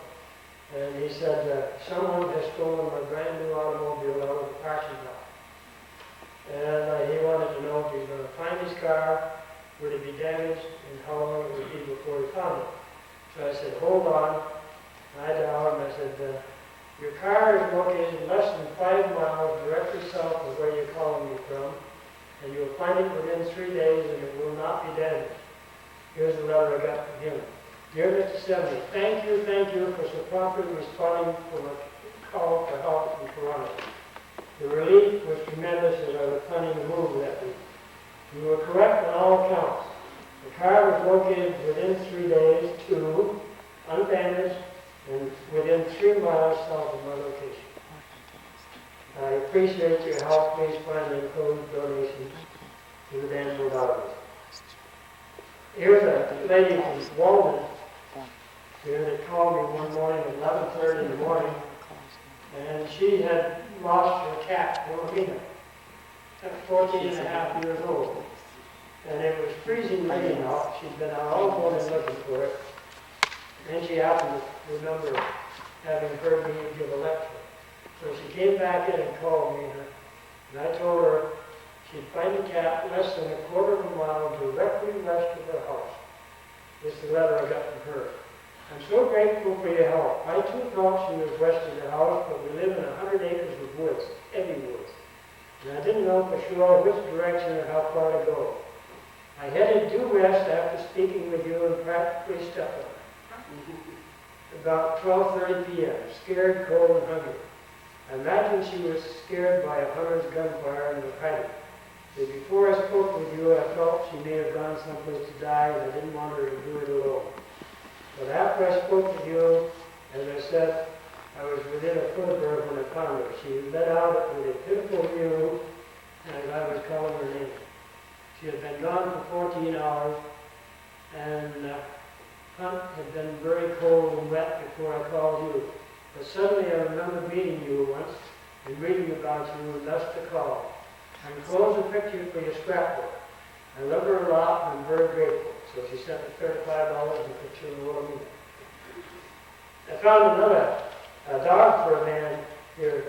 Speaker 1: And he said, someone has stolen my brand new automobile out of the parking lot. And he wanted to know if he was going to find his car, would it be damaged, and how long it would be before he found it. So I said, hold on. And I dialed him. I said, your car is located less than 5 miles directly south of where you're calling me from, and you'll find it within 3 days, and it will not be damaged. Here's the letter I got from him. Dear Mr. Seventy, thank you for so promptly responding to a call for help from Toronto. The relief was tremendous as I was planning to move that week. You were correct on all accounts. The car was located within 3 days, 2, undamaged, and within 3 miles south of my location. I appreciate your help. Please find the enclosed donations to the Danville Outreach. Here's a lady from Walden here that called me one morning at 11:30 in the morning, and she had lost her cat, Wilhelmina, at 14 and a half years old. And it was freezing rain out. She'd been out all morning looking for it. And she happened to remember having heard me give a lecture. So she came back in and called me, and I told her she'd find the cat less than a quarter of a mile directly west of her house. This is the letter I got from her. I'm so grateful for your help. I too thought she was west of the house, but we live in 100 acres of woods, heavy woods. And I didn't know for sure which direction or how far to go. I headed due west after speaking with you and practically stuck on it. About 12:30 p.m., scared, cold, and hungry. I imagine she was scared by a hunter's gunfire and was hiding. But before I spoke with you, I felt she may have gone someplace to die, and I didn't want her to do it alone. But after I spoke with you, as I said, I was within a foot of her when I found her. She let out with a pitiful mew, as I was calling her name. She had been gone for 14 hours, and hunt had been very cold and wet before I called you. But suddenly I remembered meeting you once and reading about you, and thus the call. I enclosed a picture for your scrapbook. I love her a lot, and I'm very grateful. So she sent me $35 and a picture of the woman. I found another dog for a man here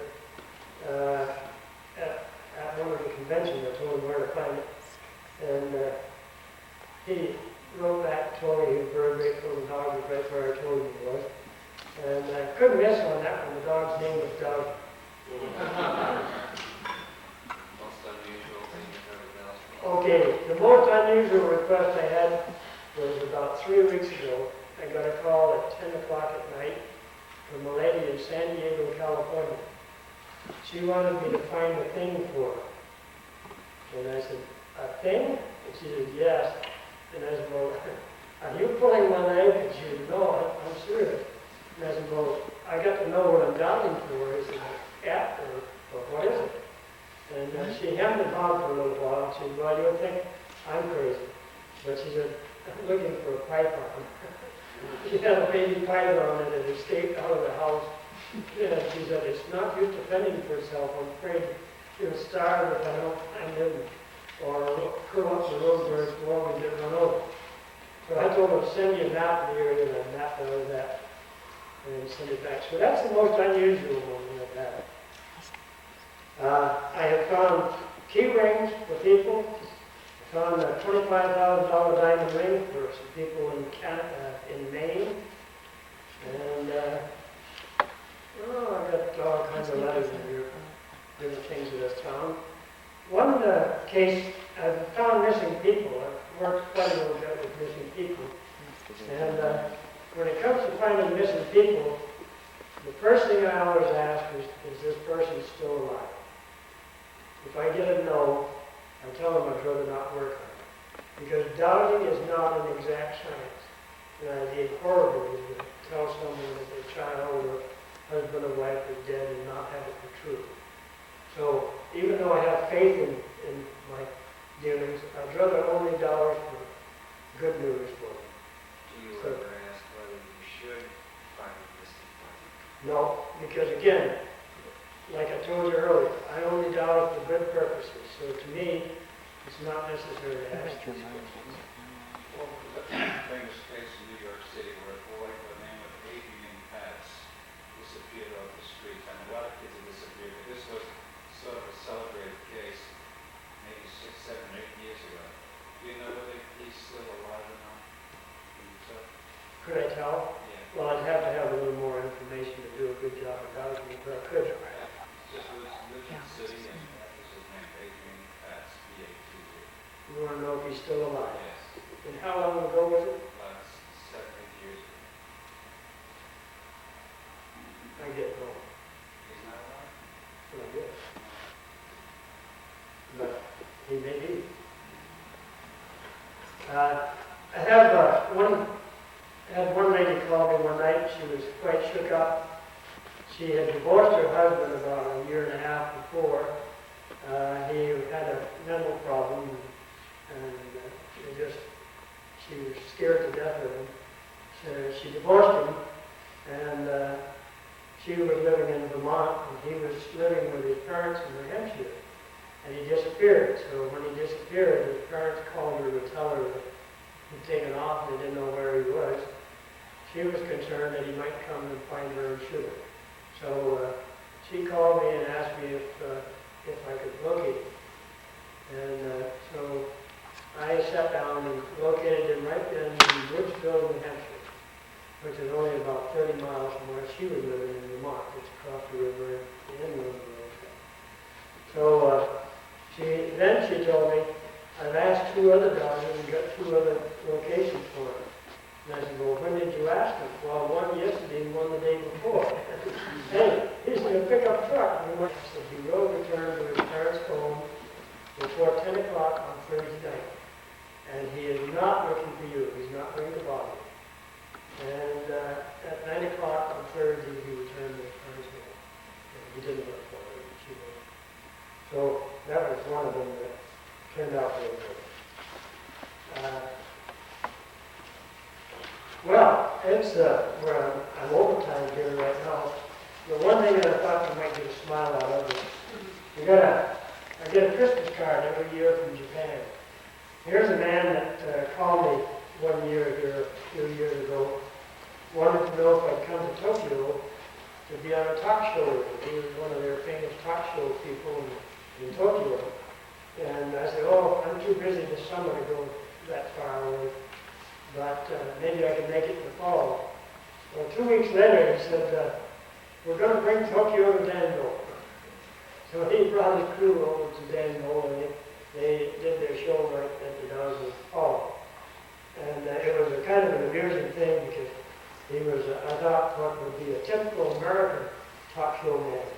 Speaker 1: at one of the conventions. I told him where to find it. And he wrote back and told me he was very grateful. The dog was right where I told him he was. And I couldn't miss on that one. The dog's name was Doug.
Speaker 6: Most unusual thing you've ever done.
Speaker 1: Okay, the most unusual request I had was about 3 weeks ago. I got a call at 10 o'clock at night from a lady in San Diego, California. She wanted me to find a thing for her. And I said, a thing? And she said, yes. And I said, well, are you pulling my leg? And she said, no, I'm serious. And I said, well, I got to know what I'm dowsing for. He said, a cat or what is it? And she hemmed and hawed for a little while. She said, well, you'll think I'm crazy. But she said, I'm looking for a python. She had a baby python that had escaped out of the house. And she said, it's not use defending herself. I'm afraid she'll starve if I don't find him or curl up the road where it's warm and get run over. So I told her to send me a map of the area, and I mapped out of that and send it back. So that's the most unusual one I've had. I have found key rings for people. I found a $25,000 diamond ring for some people in Canada, in Maine. And I got all kinds of letters in here, different things that I've found. One case, I've found missing people. I've worked quite a little bit with missing people. And when it comes to finding missing people, the first thing I always ask is this person still alive? If I get a no, I tell them I'd rather not work on it. Because dowsing is not an exact science. And I'd be horrible to tell someone that their child or husband or wife is dead and not have it for true. So even though I have faith in my dealings, I'd rather only dowse for good news for them.
Speaker 6: Do you ever ask whether you should find a missing person?
Speaker 1: No, because again, like I told you earlier, I only dowse for good purposes. So to me, it's not necessary to ask these questions.
Speaker 12: Well, there's a famous case in New York City where a boy by the name of Adrian Patz disappeared off the street. I mean, a lot of kids have disappeared, but this was sort of a celebrated case, maybe 6, 7, 8 years ago. Do you know whether he's still alive or not?
Speaker 1: Could I tell?
Speaker 12: Yeah.
Speaker 1: Well, I'd have to have a little more information to do a good job of dowsing, but I could.
Speaker 12: Just lives in the city, and that was his name, Adrian Patz, P-A-T-Z.
Speaker 1: You want to know if he's still alive?
Speaker 12: Yes,
Speaker 1: And how long ago was it?
Speaker 12: about 7, 8 years ago.
Speaker 1: I get no.
Speaker 12: He's not alive?
Speaker 1: I guess. But he may be. I had one lady call me one night. She was quite shook up. She had divorced her husband about a year and a half before. He had a mental problem, and she was scared to death of him. So she divorced him, and she was living in Vermont, and he was living with his parents in New Hampshire. And he disappeared. So when he disappeared, his parents called her to tell her that he'd taken off and they didn't know where he was. She was concerned that he might come and find her and shoot her. So she called me and asked me if I could locate him. sat down and located him right in Woodsville, New Hampshire, which is only about 30 miles from where she was living in Vermont, just across the river at the end of the road. So then she told me, I've asked 2 other doctors and got 2 other locations for him. And I said, well, when did you ask him? Well, one yesterday and one the day before. Hey, he's in a pickup truck. And we went, so he will return to his parents' home before 10 o'clock on Thursday night. And he is not looking for you. He's not going to bother you. And at 9 o'clock on Thursday, he returned to his parents' home. And he didn't look for her. She did. So that was one of them that turned out really good. Well, it's, I'm overtime here right now. The one thing that I thought you might get a smile out of is, I get a Christmas card every year from Japan. Here's a man that called me one year here, a few years ago, wanted to know if I'd come to Tokyo to be on a talk show with him. He was one of their famous talk show people in Tokyo. And I said, oh, I'm too busy this summer to go that far away, but maybe I can make it in the fall. Well, 2 weeks later, he said, we're going to bring Tokyo to Danville. So he brought his crew over to Danville, and they did their show right at the Dowsing Hall. And it was a kind of an amusing thing because he was, I thought, what would be a typical American talk show man.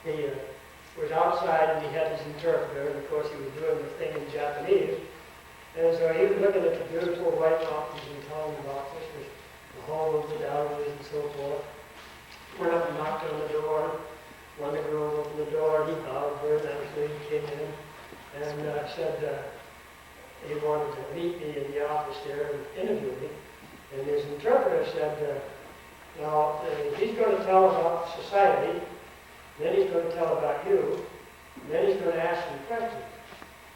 Speaker 1: He was outside and he had his interpreter, and of course he was doing the thing in Japanese. And so he was looking at the beautiful white mountains and telling about this was the home of the Dowsing and so forth. Went up and knocked on the door. One of the girls opened the door, he bowed very nicely, came in, and said he wanted to meet me in the office there and interview me. And his interpreter said, now, he's going to tell about society, then he's going to tell about you, and then he's going to ask some questions.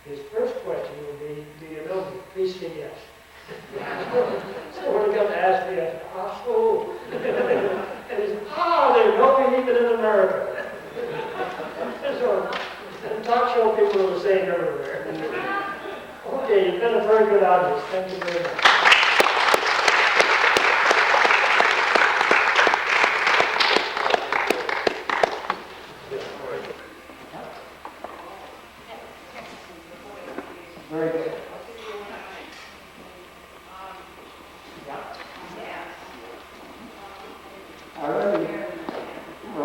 Speaker 1: His first question will be, do you know me? Please say yes. So when he got to ask me, I said, so. And he said, they know me even in America. And so, and talk show people are the same everywhere. Okay, you've been a very good audience. Thank you very much.